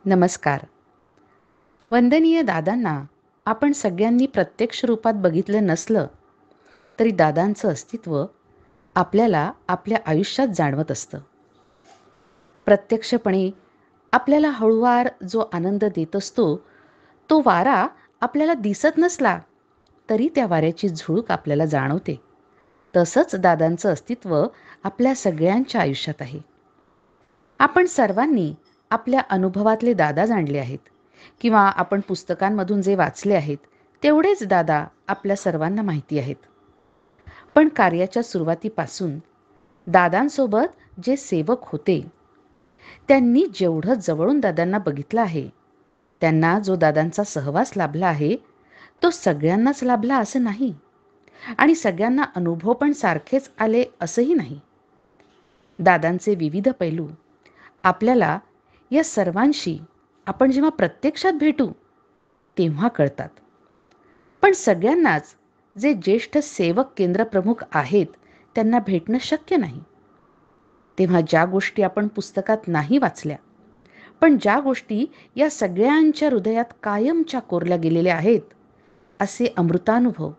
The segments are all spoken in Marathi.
नमस्कार. वंदनीय दादांना आपण सगळ्यांनी प्रत्यक्ष रूपात बघितलं नसलं तरी दादांचं अस्तित्व आपल्याला आपल्या आयुष्यात जाणवत असतं. प्रत्यक्षपणे आपल्याला हळूवार जो आनंद देत असतो, तो वारा आपल्याला दिसत नसला तरी त्या वाऱ्याची झुळूक आपल्याला जाणवते. तसंच दादांचं अस्तित्व आपल्या सगळ्यांच्या आयुष्यात आहे. आपण सर्वांनी आपल्या अनुभवातले दादा जाणले आहेत किंवा आपण पुस्तकांमधून जे वाचले आहेत तेवढेच दादा आपल्या सर्वांना माहिती आहेत. पण कार्याच्या सुरुवातीपासून दादांसोबत जे सेवक होते त्यांनी जेवढं जवळून दादांना बघितलं आहे, त्यांना जो दादांचा सहवास लाभला आहे तो सगळ्यांनाच लाभला असं नाही आणि सगळ्यांना अनुभव पण सारखेच आले असंही नाही. दादांचे विविध पैलू आपल्याला या सर्वांशी आपण जेव्हा प्रत्यक्षात भेटू तेव्हा कळतात. पण सगळ्यांनाच जे ज्येष्ठ सेवक केंद्रप्रमुख आहेत त्यांना भेटणं शक्य नाही. तेव्हा ज्या गोष्टी आपण पुस्तकात नाही वाचल्या, पण ज्या गोष्टी या सगळ्यांच्या हृदयात कायमच्या कोरल्या गेलेल्या आहेत, असे अमृतानुभव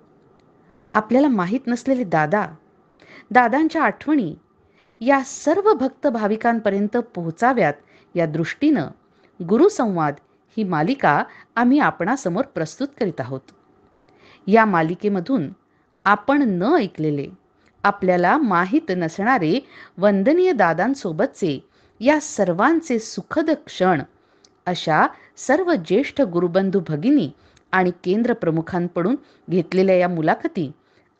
आपल्याला माहीत नसलेले दादा, दादांच्या आठवणी या सर्व भक्त भाविकांपर्यंत पोहोचाव्यात या दृष्टीनं गुरुसंवाद ही मालिका आम्ही आपणासमोर प्रस्तुत करीत आहोत. या मालिकेमधून आपण न ऐकलेले, आपल्याला माहीत नसणारे वंदनीय दादांसोबतचे या सर्वांचे सुखद क्षण अशा सर्व ज्येष्ठ गुरुबंधू भगिनी आणि केंद्रप्रमुखांकडून घेतलेल्या या मुलाखती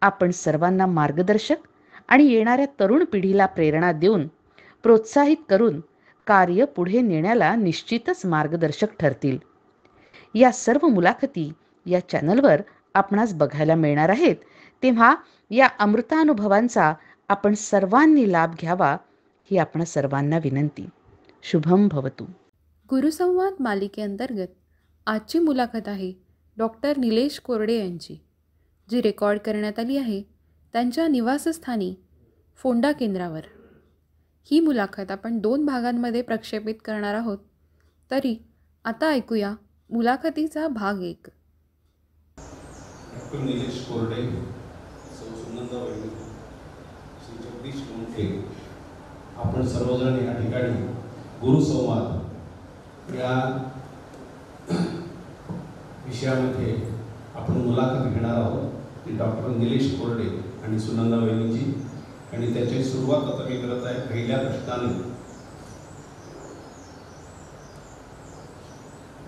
आपण सर्वांना मार्गदर्शक आणि येणाऱ्या तरुण पिढीला प्रेरणा देऊन प्रोत्साहित करून कार्य पुढे नेण्याला निश्चितच मार्गदर्शक ठरतील. या सर्व मुलाखती या चॅनलवर आपणास बघायला मिळणार आहेत. तेव्हा या अमृतानुभवांचा आपण सर्वांनी लाभ घ्यावा ही आपण सर्वांना विनंती. शुभम भवतु. गुरुसंवाद मालिकेअंतर्गत आजची मुलाखत आहे डॉक्टर निलेश कोरडे यांची, जी रेकॉर्ड करण्यात आली आहे त्यांच्या निवासस्थानी फोंडा केंद्रावर. ही मुलाखत आपण 2 भागांमध्ये प्रक्षेपित करणार आहोत. तरी आता ऐकूया मुलाखतीचा भाग 1. डॉक्टर निलेश कोरडे, सौ सुनंदा वैद्य, श्री जगदीश लोणके, आपण सर्वजण या ठिकाणी गुरुसंवाद या विषयामध्ये आपण मुलाखत घेणार आहोत. ती डॉक्टर निलेश कोरडे आणि सुनंदा वैद्यजी, आणि त्याची सुरुवात आता मी करत आहे पहिल्या प्रश्नाने.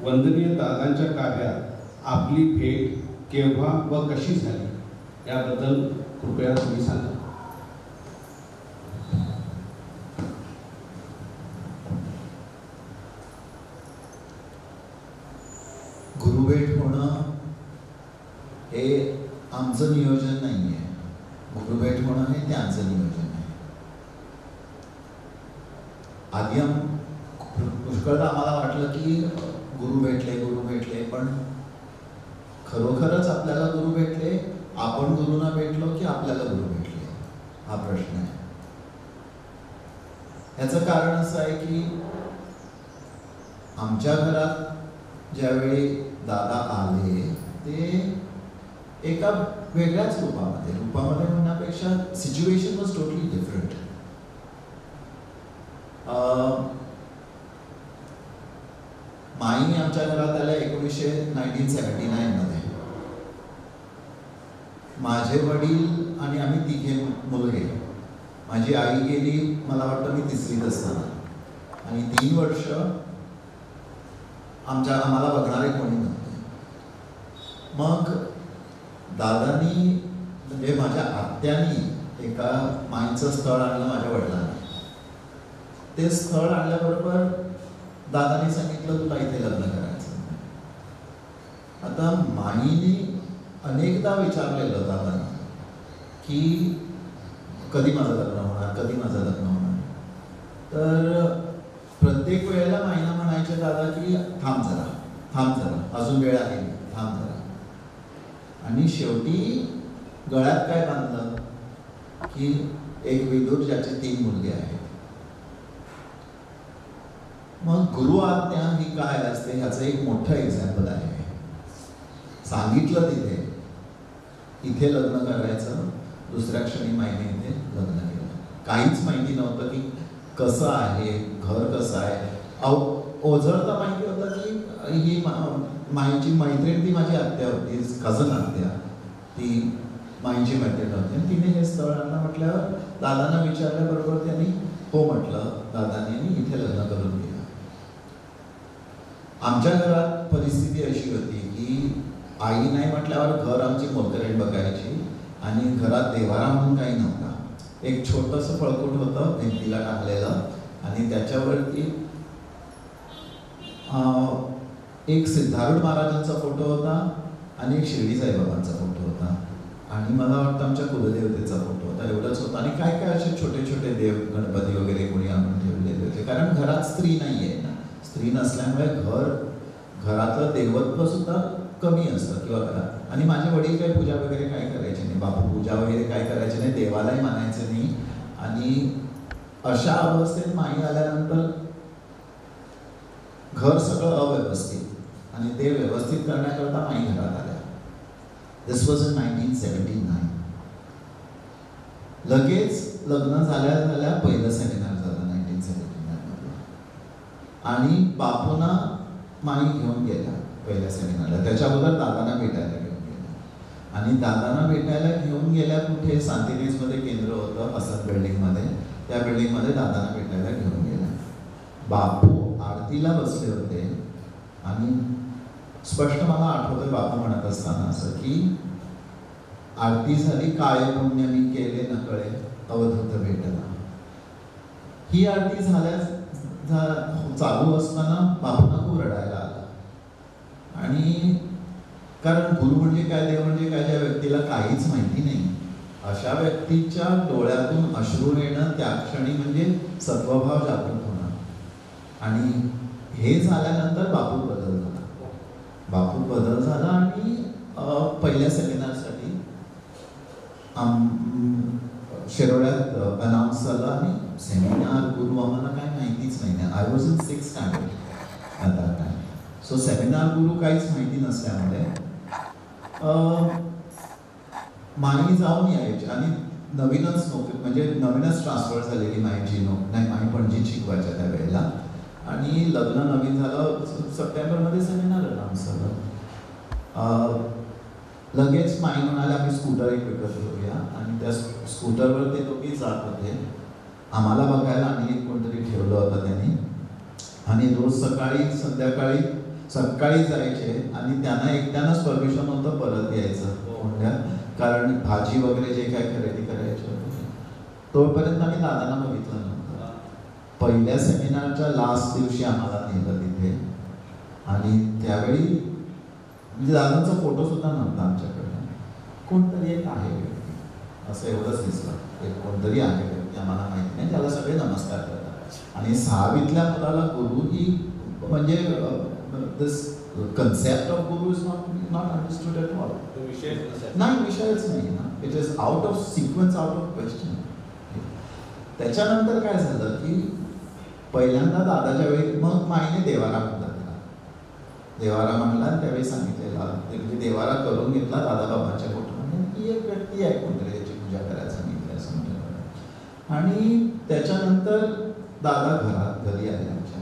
वंदनीय दादांच्या कार्यात आपली भेट केव्हा व कशी झाली याबद्दल कृपया तुम्ही सांगा. गुरुभेट होणं हे आमचं नियोजन नाही आहे. गुरुभेट होणं हे त्यांचं नियोजन आहे. आधी पुष्कळदा आम्हाला वाटलं की गुरु भेटले, पण खरोखरच आपल्याला गुरु भेटले, आपण गुरुंना भेटलो की आपल्याला गुरु भेटले, हा प्रश्न आहे. याचं कारण असं आहे की आमच्या घरात ज्यावेळी दादा आले ते एका वेगळ्याच रूपामध्ये म्हणण्यापेक्षा सिच्युएशन वॉज टोटली डिफरंट. माई आमच्या घरात आल्या 1979 मध्ये. माझे वडील आणि आम्ही 3 मुलगे. माझी आई गेली मला वाटतं मी 3रीत असताना, आणि 3 वर्ष आम्हाला बघणारे कोणी नव्हते. मग दादांनी म्हणजे माझ्या आत्यानी एका माईचं स्थळ आणलं माझ्या वडिलांनी. ते स्थळ आणल्याबरोबर दादांनी सांगितलं तुला इथे लग्न करायचं. आता माईने अनेकदा विचारलेलं दादांना की कधी माझं लग्न होणार, कधी माझं लग्न होणार. तर प्रत्येक वेळेला माईना म्हणायचे दादा की थांब जरा अजून वेळ आहे, थांब जरा. आणि शेवटी गळ्यात काय बांधलं की एक विदूर ज्याचे 3 मुलगे आहेत. मग गुरु आज्ञा ही काय असते ह्याचं एक मोठं एक्झाम्पल आहे. सांगितलं तिथे इथे लग्न करायचं, दुसऱ्या क्षणी माईने इथे लग्न केलं. काहीच माहिती नव्हतं की कसं आहे, घर कसं आहे. ओझरता माहिती होतं की ही माईची मैत्रीण, ती माझी आत्या होती, कझन आत्या, ती माईची मैत्रीण होती. तिने हे स्थळ आणलं म्हटल्यावर दादांना विचारल्याबरोबर त्यांनी हो म्हटलं दादांनी, आणि इथे लग्न करून दिलं. आमच्या घरात परिस्थिती अशी होती की आई नाही म्हटल्यावर घर आमची मोलकरीण बघायची, आणि घरात देवारा म्हणून काही नव्हता. एक छोटंसं फळकूट होतं भिंतीला टाकलेलं, आणि त्याच्यावरती एक सिद्धारूढ महाराजांचा फोटो होता आणि एक शिर्डी साईबाबांचा फोटो होता, आणि मला वाटतं आमच्या कुलदेवतेचा फोटो होता. एवढंच होतं. आणि काय काय असे छोटे छोटे देव, गणपती वगैरे कोणी आणून ठेवलेले होते, कारण घरात स्त्री नाही आहे ना. स्त्री नसल्यामुळे घरातलं देवत्व सुद्धा कमी असतं किंवा काय. आणि माझे वडील काही पूजा वगैरे काय करायचे नाही, बापू पूजा वगैरे काय करायचे नाही, देवालाही मानायचे नाही. आणि अशा अवस्थेत माई आल्यानंतर घर सगळं अव्यवस्थित, आणि ते व्यवस्थित करण्याकरता माई घरात आल्या. दिस वॉज इन 1979. लगेच लग्न झाल्या पहिलं सेमिनार झालं 1979 मध्ये, आणि बापूंना माई घेऊन गेला पहिल्या सेमिनारला. त्याच्या अगोदर दादांना भेटायला घेऊन गेला, आणि दादांना भेटायला घेऊन गेल्या कुठे, सांतिनेजमध्ये केंद्र होतं असद बिल्डिंगमध्ये, त्या बिल्डिंगमध्ये दादांना भेटायला घेऊन गेला. बापू आरतीला बसले होते, आणि स्पष्ट मला आठवतंय बापू म्हणत असताना असं की आरती झाली, काय पुण्य मी केले नकळे अवधूत भेटला. ही आरती चालू असताना बापूंना खूप रडायला आला. आणि कारण गुरु म्हणजे काय, देव म्हणजे काय, ज्या व्यक्तीला काहीच माहिती नाही, अशा व्यक्तीच्या डोळ्यातून अश्रू येणं त्या क्षणी म्हणजे सत्वभाव जागृत होणं. आणि हे झाल्यानंतर बापूत बदल झाला. आणि पहिल्या सेमिनारसाठी शिरोड्यात अनाऊन्स झाला, आणि सेमिनार गुरु आम्हाला काय माहितीच नाही. I was in 6th standard at that time. So seminar गुरु काहीच माहिती नसल्यामुळे माई जाऊन यायची, आणि नवीनच नोकरी म्हणजे नवीनच ट्रान्सफर झालेली माईची नाही, माई पणजीत शिकवायच्या त्या वेळेला. आणि लग्न नवीन झालं, सप्टेंबरमध्ये सेमिनार अनाऊन्स झालं. लगेच माई म्हणाले आम्ही स्कूटर एक विकत घेऊया, आणि त्या स्कूटरवर ते दोघी जात होते. आम्हाला बघायला आणि एक कोणतरी ठेवलं होतं त्यांनी, आणि रोज सकाळी जायचे, आणि त्यांना एकट्यानंच परमिशन होतं परत यायचं पुण्यात, कारण भाजी वगैरे जे काय खरेदी करायची होती. तोपर्यंत आम्ही दादांना बघितलं नव्हतं. पहिल्या सेमिनारच्या लास्ट दिवशी आम्हाला नेलं तिथे, आणि त्यावेळी म्हणजे दादांचा फोटो सुद्धा नव्हता आमच्याकडे. कोणतरी एक आहे व्यक्ती, असं एवढंच दिसलं, एक कोणतरी आहे व्यक्ती, आम्हाला माहिती नाही, त्याला सगळे नमस्कार करतात. आणि 6वीतल्या मुलाला गुरु ही म्हणजे दिस concept of Guru is not understood at all. नाही, विषयच नाही ना. It is out of sequence, out of question. त्याच्यानंतर काय झालं की पहिल्यांदा दादाच्या वेळी मग माईने देवारा म्हणला त्याला. देवारा म्हणला, त्यावेळी सांगितलेला म्हणजे देवारा करून घेतला दादाबाबांच्या फोटोमध्ये, की एक व्यक्ती आहे कोणतरी याची पूजा करायला सांगितलं असं म्हटलं. आणि त्याच्यानंतर दादा घरी आले, आमच्या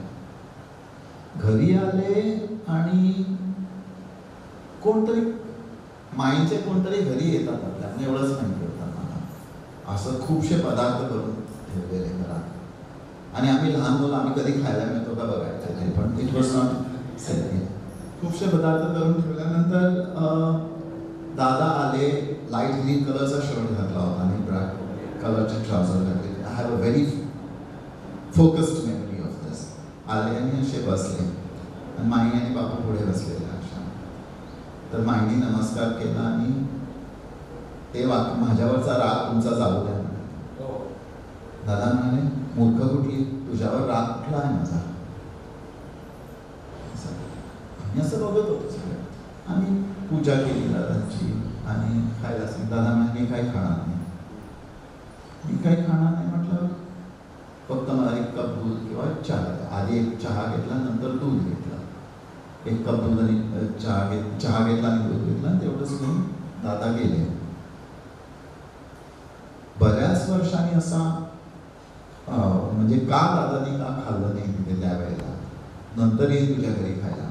घरी आले, आणि कोणतरी माईचे कोणतरी घरी येतात आपल्याला, एवढंच माहिती होतं मला. असं खूपशे पदार्थ करून ठेवलेले घरात, आणि आम्ही लहान मुलं, आम्ही कधी खायला मिळतो का बघायचं ते, पण इट वॉज नॉट सेल्फ. खूपशे पदार्थ करून ठेवल्यानंतर दादा आले. लाईट ग्रीन कलरचा शर्ट घातला होता आणि ब्लॅक कलरचे ट्राउझर घातले. I have a very focused memory of this. आले आणि असे बसले, आणि माई आणि बापू पुढे बसलेले अशा. तर माईने नमस्कार केला, आणि ते माझ्यावरचा राग तुमचा जाऊ द्या. दादा म्हणाले, मूर्ख कुठली, तुझ्यावर राग कुठला आहे माझा. आम्ही असं बघत होतो सगळं. आम्ही पूजा केली दादांची, आणि खायला दादा म्हणाले, मी काही खाणार नाही. मी काही खाणार नाही म्हटलं, फक्त मला एक कप दूध किंवा चहा द्या. आधी एक चहा घेतला, नंतर दूध घेतलं. 1 कप दूध आणि चहा घेतला आणि दूध घेतला, तेवढंच घेऊन दादा गेले. बऱ्याच वर्षांनी असा म्हणजे का दादानी का खाल्लं नाही तिथे त्यावेळेला, नंतर येईल तुझ्या घरी खायला.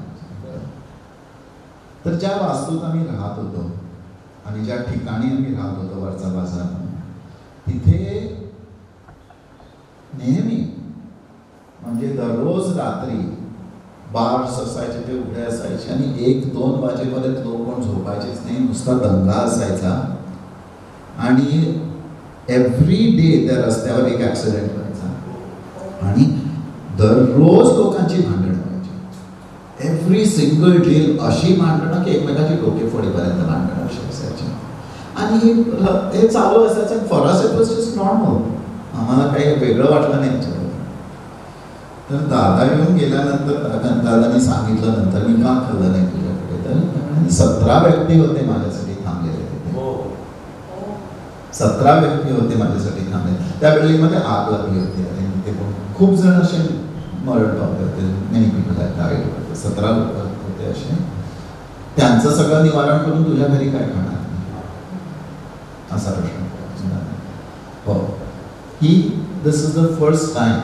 तर ज्या वास्तूत आम्ही राहत होतो आणि ज्या ठिकाणी आम्ही राहत होतो वरचा बाजार, तिथे नेहमी म्हणजे दररोज रात्री बार्स असायचे, ते उघडे असायचे आणि 1-2 वाजेपर्यंत लोक कोण झोपायचेच नाही, नुसता दंगा असायचा. आणि एव्हरी डे त्या रस्त्यावर एक ॲक्सिडेंट व्हायचा आणि दररोज लोकांची भांडणं व्हायची. एव्हरी सिंगल डे अशी भांडणं की एकमेकाची डोके फोडीपर्यंत भांडणं अशी असायची. आणि हे चालू असायचं. For us it was just normal. आम्हाला काही वेगळं वाटलं नाही याच्याबद्दल. तर दादा येऊन गेल्यानंतर दादानी सांगितलं नंतर मी का खाल्लं नाही तुझ्याकडे, तर 17 व्यक्ती होते माझ्यासाठी थांबलेले तिथे. 17 व्यक्ती होते माझ्यासाठी थांबले. त्या बिल्डिंगमध्ये आग लागली होती आणि तिथे खूप जण असे मरण पावले होते. मेनी पीपल हॅड डाईड होते. 17 लोक होते असे. त्यांचं सगळं निवारण करून तुझ्या घरी काय खाणार असा प्रश्न. हो, this is the first time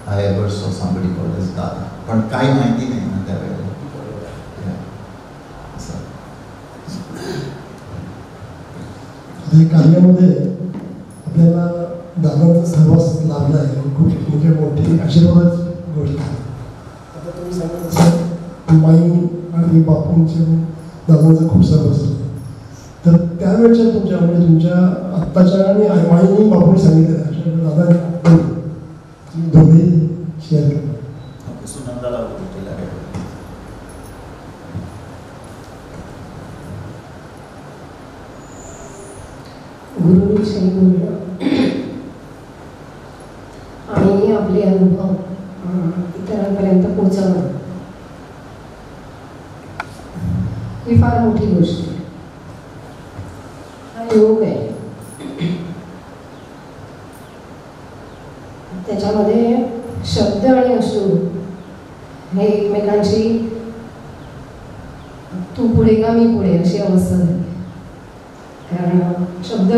I ever saw somebody called as Dada. पण काही माहिती नाही ना त्यावेळेला. कार्यामध्ये आपल्याला दादांचा सहवास लाभला आहे, खूप म्हणजे मोठी आशीर्वाद गोष्ट आहे. आता तुम्ही सांगत असाल माई आणि बापूंचे दादांचा खूप सहवास आहे. तर त्यावेळेच्या तुमच्या म्हणजे तुमच्या आत्ताच्या आणि माईनी बापूंनी सांगितलं दादा दोन्ही शेअर करा. सुनंदाला गुरुविषयी बोलणं आणि आपले अनुभव इतरांपर्यंत पोहोचवणं ही फार मोठी गोष्ट आहे. हा योग आहे. त्याच्यामध्ये शब्द आणि अश्रू हे एकमेकांची तू पुढे का मी पुढे अशी अवस्था झाली. कारण शब्द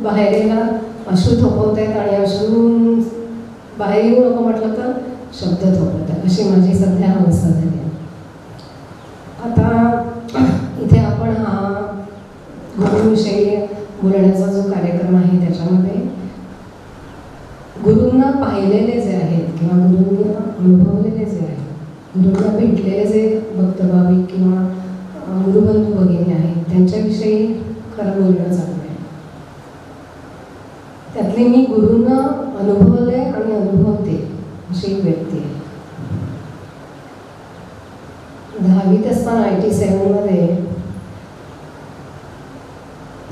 बाहेर यायला अश्रू थोपवत आहेत आणि अश्रू बाहेर येऊ नको म्हटलं तर शब्द थोपवत आहेत, अशी माझी सध्या अवस्था झाली. आता इथे आपण हा गुरुविषयी बोलण्याचा जो कार्यक्रम आहे त्याच्यामध्ये गुरूंना पाहिलेले जे आहेत किंवा गुरूंना अनुभवलेले जे आहेत, गुरूंना भेटलेले जे भक्त भाविक किंवा गुरुबंधू भगिनी आहेत त्यांच्याविषयी खरं बोलणं चालू आहे. त्यातली मी गुरूंना अनुभवले आणि अनुभवते अशी एक व्यक्ती आहे. 10वीत असताना 87मध्ये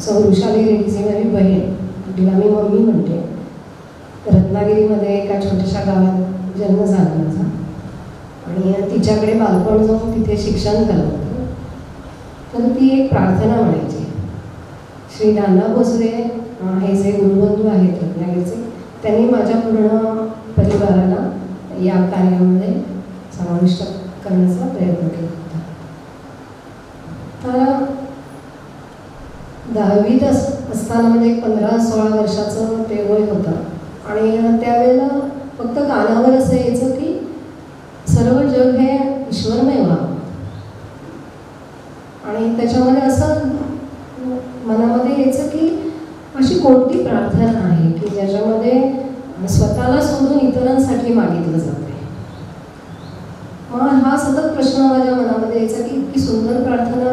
सौ वृषाली रेड्डीची माझी बहीण, तिला मी मम्मी म्हणते, रत्नागिरीमध्ये एका छोट्याशा गावात जन्म झाला माझा आणि तिच्याकडे बालपण जाऊन तिथे शिक्षण झालं होतं. तर ती एक प्रार्थना म्हणायची. श्री नाना भोसले हे जे गुरुबंधू आहेत रत्नागिरीचे, त्यांनी माझ्या पूर्ण परिवाराला या कार्यामध्ये समाविष्ट करण्याचा प्रयत्न केला होता. तर 10वीत असताना म्हणजे 15-16 वर्षाचं ते वय होतं आणि त्यावेळेला फक्त कानावर असं यायचं की सर्व जग हे ईश्वरमय व्हावं. आणि त्याच्यामध्ये असं मनामध्ये यायचं की अशी कोणती प्रार्थना आहे की ज्याच्यामध्ये स्वतःला सोडून इतरांसाठी मागितलं जाते. मग हा सतत प्रश्न माझ्या मनामध्ये यायचा की इतकी सुंदर प्रार्थना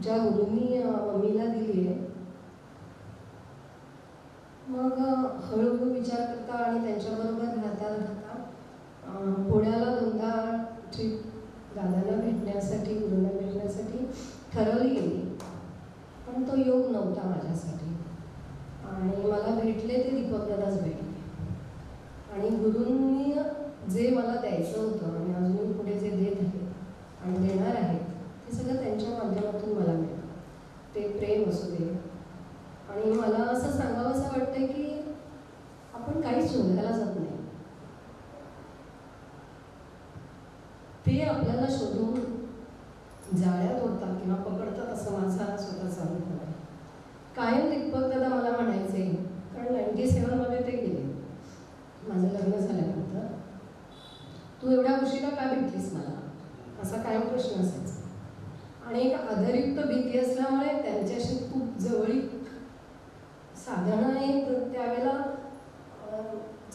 ज्या गुरूंनी मम्मीला दिली आहे. मग हळूहळू विचार करता आणि त्यांच्याबरोबर राहता पुण्याला 2दा ट्रिप दादांना भेटण्यासाठी गुरूंना भेटण्यासाठी ठरवली गेली. पण तो योग नव्हता माझ्यासाठी आणि मला भेटले ते दीपकदादाच भेटले. आणि गुरूंनी जे मला द्यायचं होतं आणि अजूनही पुढे जे देत आहेत आणि देणार आहेत ते सगळं त्यांच्या माध्यमातून मला मिळतं. ते प्रेम असू दे. आणि मला असं सांगावं असं वाटतंय की आपण काहीच शोधायला जात नाही. ते आपल्याला शोधून जाळ्यात ओढतात किंवा पकडतात असं माझा स्वतःचा अनुभव आहे. कायम दीपक दादा मला म्हणायचे, कारण 97मध्ये ते गेले माझं लग्न झाल्यानंतर, तू एवढ्या उशिरा का भेटलीस मला, असा कायम प्रश्न असायचा. आणि एक आधारयुक्त भीती असल्यामुळे त्यांच्याशी खूप जवळीक साधणं हे त्यावेळेला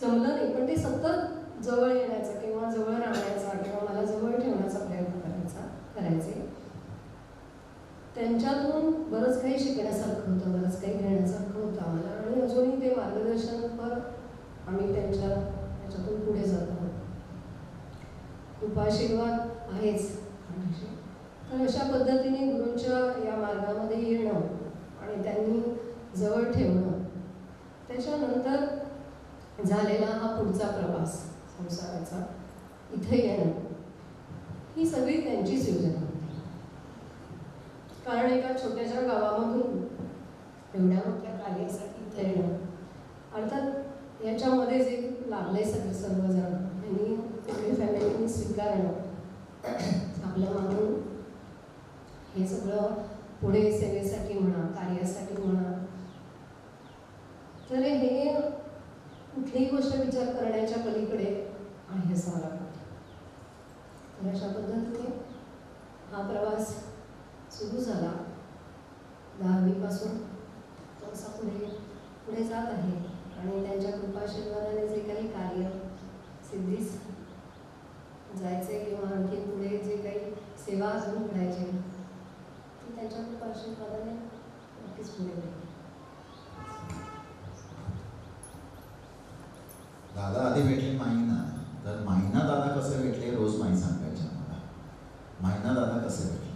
जमलं नाही, पण ते सतत जवळ येण्याचा किंवा जवळ राहण्याचा किंवा मला जवळ ठेवण्याचा प्रयत्न करायचे. त्यांच्यातून बरंच काही शिकण्यासारखं होतं, बरंच काही घेण्यासारखं होतं आम्हाला, आणि अजूनही ते मार्गदर्शनपर आम्ही त्याच्यातून पुढे जात आहोत. खूप आशीर्वाद आहेच. तर अशा पद्धतीने गुरूंच्या या मार्गामध्ये येणं आणि त्यांनी जवळ ठेवणं, त्याच्यानंतर झालेला हा पुढचा प्रवास संसाराचा, इथे येणं, ही सगळी त्यांचीच योजना होती. कारण एका छोट्याशा गावामधून एवढ्या मोठ्या कार्यासाठी इथे येणं, अर्थात याच्यामध्ये जे लागले सर्वजण यांनी सगळी फॅमिलीनी स्वीकारणं, आपलं मागून हे सगळं पुढे सेवेसाठी म्हणा, कार्यासाठी म्हणा, तर हे कुठलीही गोष्ट विचार करण्याच्या पलीकडे आहे असं मला वाटतं. तर अशा पद्धतीने हा प्रवास सुरू झाला. 10वीपासून तो असा पुढे जात आहे, आणि त्यांच्या कृपाशीर्वादाने जे काही कार्य सिद्धीस जायचे किंवा आणखी पुढे जे काही सेवा अजून करायची ती त्यांच्या कृपाशीर्वादाने नक्कीच पुढे जाईल. दादा आधी भेटले माईना, तर माईना दादा कसे भेटले रोज माई सांगायचे मला. माईना दादा कसे भेटले,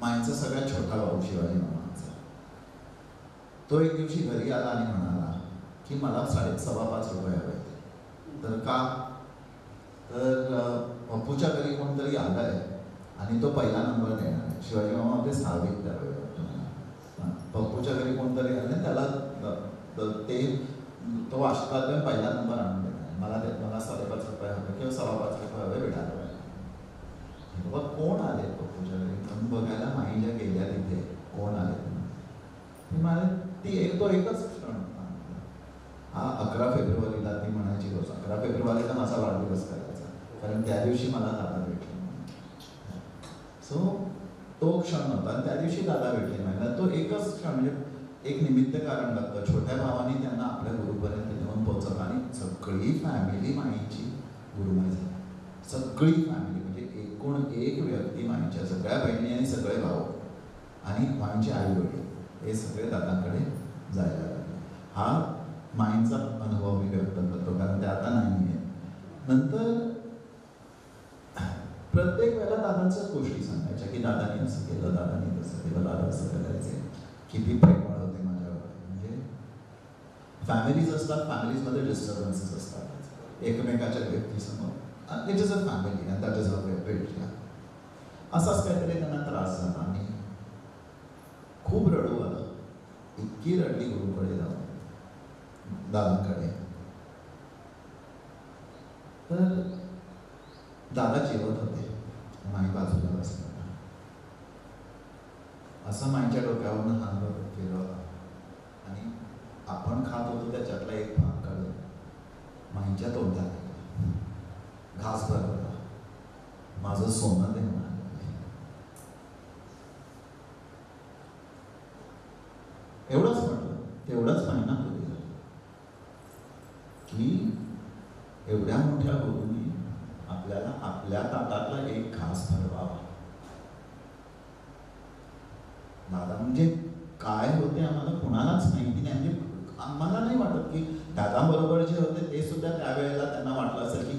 माईंचा सगळ्यात छोटा भाऊ शिवाजी मामाचा, तो एक दिवशी घरी आला आणि म्हणाला की मला 5.5 रुपये हवे. तर का, तर पप्पूच्या घरी कोणतरी आलाय आणि तो पहिला नंबर देणार आहे. शिवाजी मामा होते 6वीत त्यावेळेला. पप्पूच्या घरी कोणतरी आले, त्याला ते तो वाचतात पहिला नंबर आणून देणार, मला 5.5 रुपये हवे किंवा 5.25 रुपये हवे भेटायला पाहिजे. बाबा कोण आले पप्पूच्या घरी म्हणून बघायला माई ज्या गेल्या तिथे कोण आले, मला तो एकच क्षण होता. हा 11 फेब्रुवारीला ती म्हणायची रोज 11 फेब्रुवारीला माझा वाढदिवस करायचा, कारण त्या दिवशी मला दादा भेटले. सो तो क्षण होता, आणि त्या दिवशी दादा भेटले मला. तो एकच क्षण म्हणजे एक निमित्त कारण लागतं. छोट्या भावाने त्यांना आपल्या गुरुपर्यंत नेऊन पोहोचवलं, आणि सगळी फॅमिली माईची गुरुमाई झाली. सगळी फॅमिली म्हणजे एकूण एक व्यक्ती माईच्या, सगळ्या बहिणी आणि सगळे भाऊ आणि माईचे आई वडील हे सगळे दादांकडे जायला लागले. हा माईंचा अनुभव मी व्यक्त करतो, कारण ते आता नाही आहे. नंतर प्रत्येक वेळेला दादांच्याच गोष्टी सांगायच्या की दादानी असं केलं, दादानी तसं केलं, दादा असं करायचे, किती प्रेमळ होते माझ्यावर. म्हणजे फॅमिलीज असतात, फॅमिलीजमध्ये डिस्टर्बन्सेस असतात एकमेकाच्या व्यक्तीसमोर. It is a family and that is a build. असाच काहीतरी त्यांना त्रास झाला आणि खूप रडू आलं. इतकी रडली गुरुकडे जाऊन, दादांकडे. तर दादा जेवत होते, माई बाजूला बसला. असं माईच्या डोक्यावरून हात फिरवला आणि आपण खात होतो त्याच्यातला एक भाग काढून माईच्या तोंडात घास भरवला. माझं सोनं दे म्हणाले. एवढंच म्हटलं, तेवढंच महिना पूर्वी झालं की एवढ्या मोठ्या गुरुनी आपल्याला आपल्या ताटातला एक घास भरवावा. दादा म्हणजे काय होते आम्हाला कुणालाच माहिती नाही. म्हणजे आम्हाला नाही वाटत की दादाबरोबर जे होते ते सुद्धा त्यावेळेला त्यांना वाटलं असेल की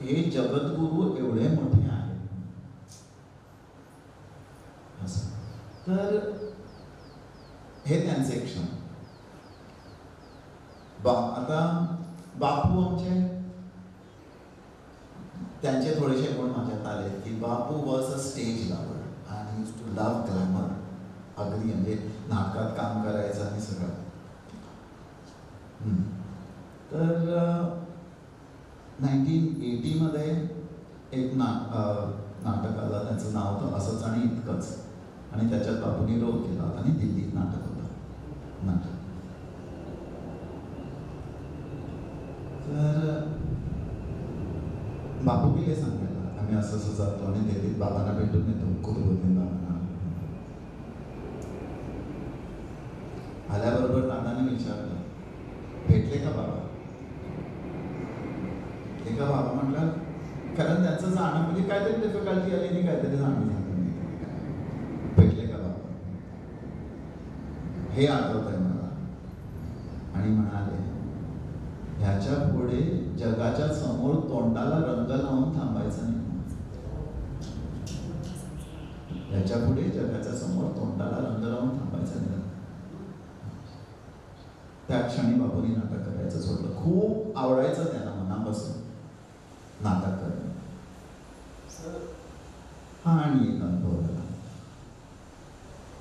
हे जगद्गुरू एवढे मोठे आहेत असं. तर हे त्यांचे क्षण. आता बापू आमचे, त्यांचे थोडेसे गुण माझ्यात आले की बापू वॉज अ स्टेज लवर आणि यूज टू लव्ह ग्लॅमर. अगदी म्हणजे नाटकात काम करायचं आणि सगळं. तर 1980मध्ये एक नाटक आलं, त्याचं नाव होतं असंच आणि इतकंच, आणि त्याच्यात बापूंनी रोल केला होता आणि दिल्लीत नाटक होतं नाटक. तर बापू गेले सांगायला आम्ही असं असं जातो आणि दिल्लीत बाबांना भेटून येतो, कुतुबुद्दीन बाबांना. आल्याबरोबर दादाने विचारलं, भेटले का बाबा? भेटले का बाबा म्हटलं, कारण त्यांचं जाणं म्हणजे काहीतरी डिफिकल्टी आली आणि काहीतरी जाणं झालं नाही. भेटले का बाबा हे आठवत आहे मला. आणि म्हणाले, ह्याच्या पुढे जगाच्या समोर तोंडाला रंग लावून थांबायचं नाही. ह्याच्या पुढे जगाच्या समोर तोंडाला रंग लावून थांबायचं नाही. त्या क्षणी बापूंनी नाटक करायचं सोडलं. खूप आवडायचं त्यांना मनापासून नाटक करणं. हा आणि एक अनुभव झाला.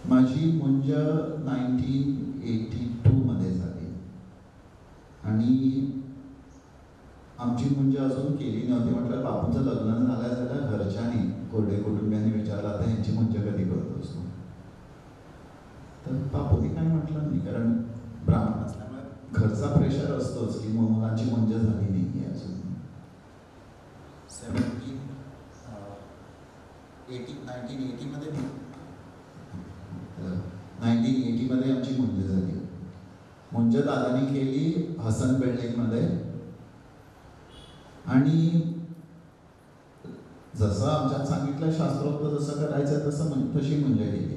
माझी मुंज 1982 मध्ये झाली आणि आमची मुंज अजून केली नव्हती. म्हटलं बापूंचं लग्न झालं घरच्यांनी, कोरडे कुटुंबियांनी विचारलं, आता ह्यांची मुंज कधी करतोस? तर बापूंनी काय म्हटलं नाही, कारण ब्राह्मण असल्यामुळे घरचा प्रेशर असतोच की मुलांची मुंज झाली नाही अजून. 1980 मध्ये आमची मुंज झाली. मुंज दादानी केली हसन बिल्डिंगमध्ये आणि जसं आमच्यात सांगितलं शास्त्रोक्त जसं करायचं तशी मुंज केली.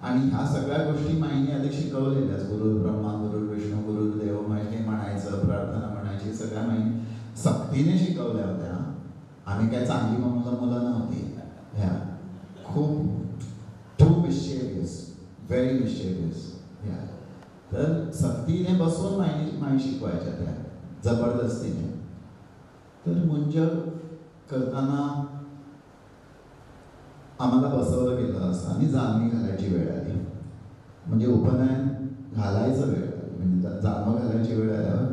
आणि ह्या सगळ्या गोष्टी माईने आधी शिकवलेल्याच, गुरु ब्रह्मा गुरु विष्णू गुरु देव हे म्हणायचं, प्रार्थना म्हणायची, सगळ्या माईने सक्तीने शिकवल्या होत्या. आम्ही काय चांगली मुलं नव्हती. ह्या खूप टू मिस्चेवियस, व्हेरी मिस्चेवियस. ह्या तर सक्तीने बसून माई शिकवायच्या त्या जबरदस्तीने. तर मुंज करताना आम्हाला बसवलं गेलं असं आणि जानवी घालायची वेळ आली. म्हणजे उपनयन घालायचं वेळ आली, म्हणजे जानवं घालायची वेळ आल्यावर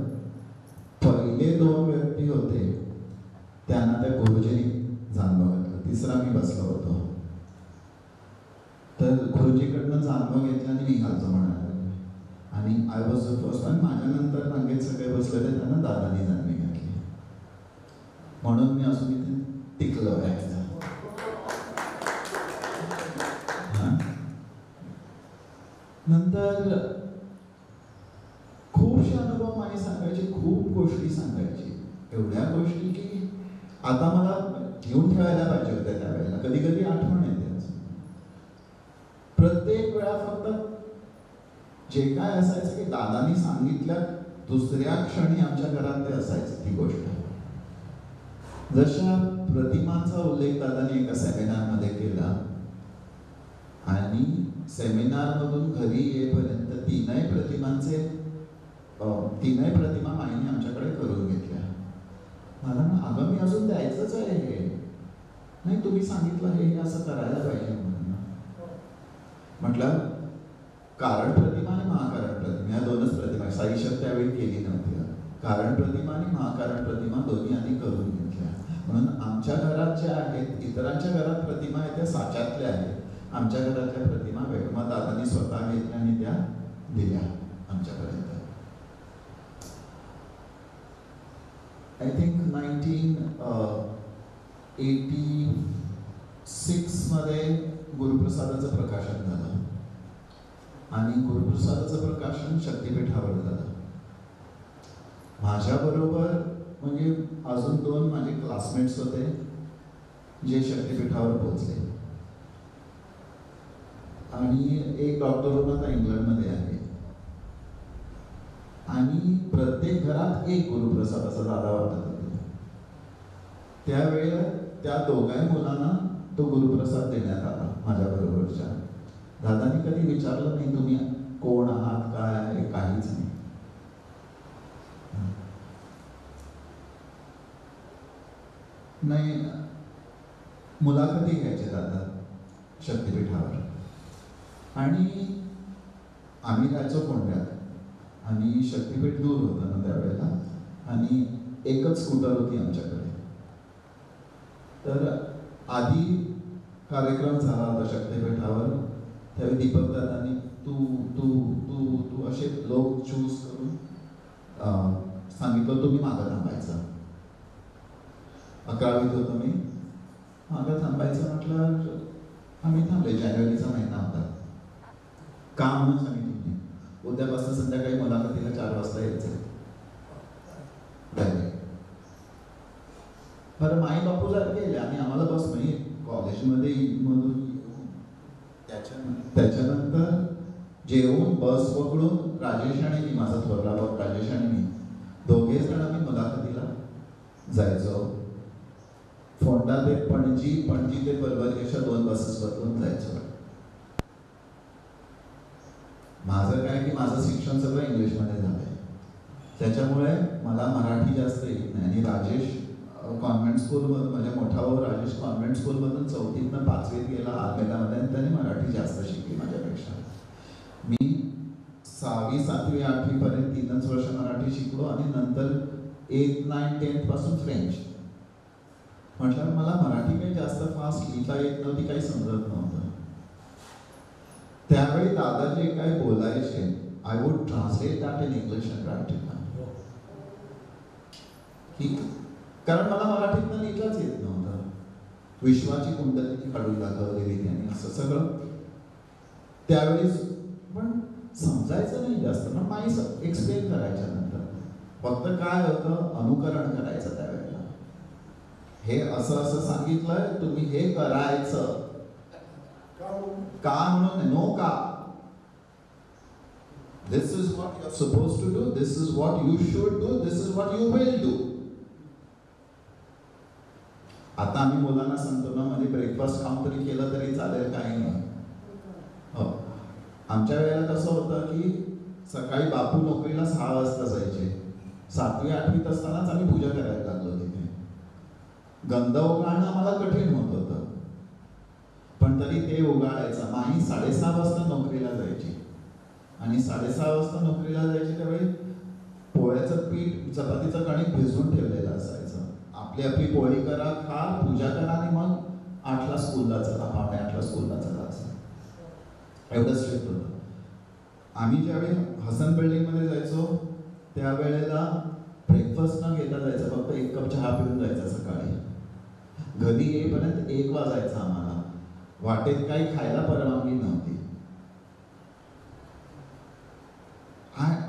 पहिले 2 व्यक्ती होते त्यांना त्या गुरुजींनी जानवं घातलं. तिसरा मी बसलो होतो. तर गुरुजीकडनं जानवं घेतलं आणि मी घालतो म्हणाले आणि आय वॉज द फर्स्ट. आणि माझ्यानंतर रांगेत सगळे बसले ते त्यांना दादानी जानवी घातली. म्हणून मी अजून इथे टिकलो आहे. नंतर खूपशे अनुभव माई सांगायचे, खूप गोष्टी सांगायची, एवढ्या गोष्टी की आता मला घेऊन ठेवायला पाहिजे होत्या त्यावेळेला. कधी कधी आठवण येते. प्रत्येक वेळा फक्त जे काय असायचं की दादानी सांगितल्या दुसऱ्या क्षणी आमच्या घरात ते असायचं ती गोष्ट. जशा प्रतिमांचा उल्लेख दादानी एका सेमिनारमध्ये केला आणि सेमिनारमधून घरी येईपर्यंत तीनही प्रतिमा माईने आमच्याकडे करून घेतल्या. मला ना अगं मी अजून द्यायचंच आहे हे. नाही तुम्ही सांगितलं हे असं करायला पाहिजे म्हणून. म्हटलं कारण प्रतिमा आणि महाकारण प्रतिमा या 2च प्रतिमा साईशत त्यावेळी केली नव्हती. कारण प्रतिमा आणि महाकारण प्रतिमा दोन्ही आधी करून घेतल्या. म्हणून आमच्या घरात ज्या आहेत, इतरांच्या घरात प्रतिमा आहेत त्या साच्यातल्या आहेत, आमच्या घरातल्या प्रतिमा वेगळ्या दादांनी स्वतः घेतल्या आणि त्या दिल्या आमच्यापर्यंत. आय थिंक 1986 मध्ये गुरुप्रसादाचं प्रकाशन झालं आणि गुरुप्रसादाचं प्रकाशन शक्तिपीठावर झालं. माझ्याबरोबर म्हणजे अजून 2 माझे क्लासमेट्स होते जे शक्तिपीठावर पोहोचले आणि एक डॉक्टर होता इंग्लंडमध्ये आहे. आणि प्रत्येक घरात एक गुरुप्रसाद असं दादा वाटत होते. त्यावेळेला त्या दोघाही मुलांना तो गुरुप्रसाद देण्यात आला माझ्याबरोबरच्या. दादानी कधी विचारलं नाही तुम्ही कोण आहात, काय आहे, काहीच नाही. नाही मुलाखती घ्यायचे दादा शक्तिपीठावर आणि आम्ही जायचो कोंड्यात आणि शक्तिपीठ दूर होतं ना त्यावेळेला आणि एकच स्कूटर होती आमच्याकडे. तर आधी कार्यक्रम झाला होता शक्तिपीठावर, त्यावेळी दीपक दादांनी तू तू तू तू असे लोक चूज करून सांगितलं तुम्ही मागं थांबायचं. 11वीत होतो मी, मागं थांबायचं म्हटलं. आम्ही थांबले. जानेवारीचा महिना होता. का म्हणून सांगितलं, उद्यापासून संध्याकाळी मुलाखतीला 4 वाजता यायचं. बरं, माई बापू सारखे गेले आणि आम्हाला बस नाही कॉलेजमध्ये मधून. त्याच्यानंतर जेवून बस पकडून राजेश आणि मी, माझा थोरला भाऊ राजेश आणि मी, दोघे जण आम्ही मुलाखतीला जायचो. फोंडा ते पणजी, पणजी ते परभणी अशा 2 बसेस बदलून जायचो. माझं काय की माझं शिक्षण सगळं इंग्लिशमध्ये झालंय, त्याच्यामुळे मला मराठी जास्त येत नाही. आणि राजेश कॉन्व्हेंट स्कूलमधून, म्हणजे मोठा भाऊ राजेश कॉन्व्हेंट स्कूलमधून 4थीतनं 5वीत गेला आलमेदामध्ये, आणि त्याने मराठी जास्त शिकली माझ्यापेक्षा. मी 6वी 7वी 8वी पर्यंत 3च वर्ष मराठी शिकलो आणि नंतर 8th 9th 10th पासून फ्रेंच. म्हटलं मला मराठी काही जास्त फास्ट लिहिता येत नव्हती, काही समजत नव्हतं. त्यावेळी दादा जे काय बोलायचे, I would translate that in English and write it. कारण मला मराठीतनं लिहिताच येत नव्हतं. विश्वाची कुंडली काढून दाखवलेली त्यांनी, असं सगळं त्यावेळेस. पण समजायचं नाही जास्त, पण माई एक्सप्लेन करायच्या नंतर फक्त काय होतं, अनुकरण करायचं. त्यावेळेला हे असं असं सांगितलंय, तुम्ही हे करायचं का म्हणून, नो का, this is what you are suppose to do, this is what you should do, this is what you will do. आता आम्ही मुलांना सांगतो ना, मध्ये ब्रेकफास्ट खाऊन तरी केलं तरी चालेल, काही नाही. हो, आमच्या वेळेला कसं होतं की सकाळी बापू नोकरीला 6 वाजता जायचे. 7वी 8वीत असतानाच आम्ही पूजा करायला लागलो तिथे. गंध उगाळणं आम्हाला कठीण होत होतं, पण तरी ते उगाळायचं. माही 6:30 वाजता नोकरीला जायची, आणि 6:30 वाजता नोकरीला जायची त्यावेळी पोळ्याचं पीठ, चपातीचं कणिक भिजवून ठेवलेलं असायचं. आपली आपली पोळी करा, खा, पूजा करा, आणि मग 8ला स्कूलला चला, 8:45ला स्कूलला चला, असं एवढं स्ट्रिक्ट होतं. आम्ही ज्यावेळी हसन बिल्डिंगमध्ये जायचो त्यावेळेला ब्रेकफास्ट न घेता जायचं, फक्त 1 कप चहा पिऊन जायचा सकाळी. घरी येईपर्यंत 1 वाजायचा आम्हाला. वाटेत काही खायला परवानगी नव्हती.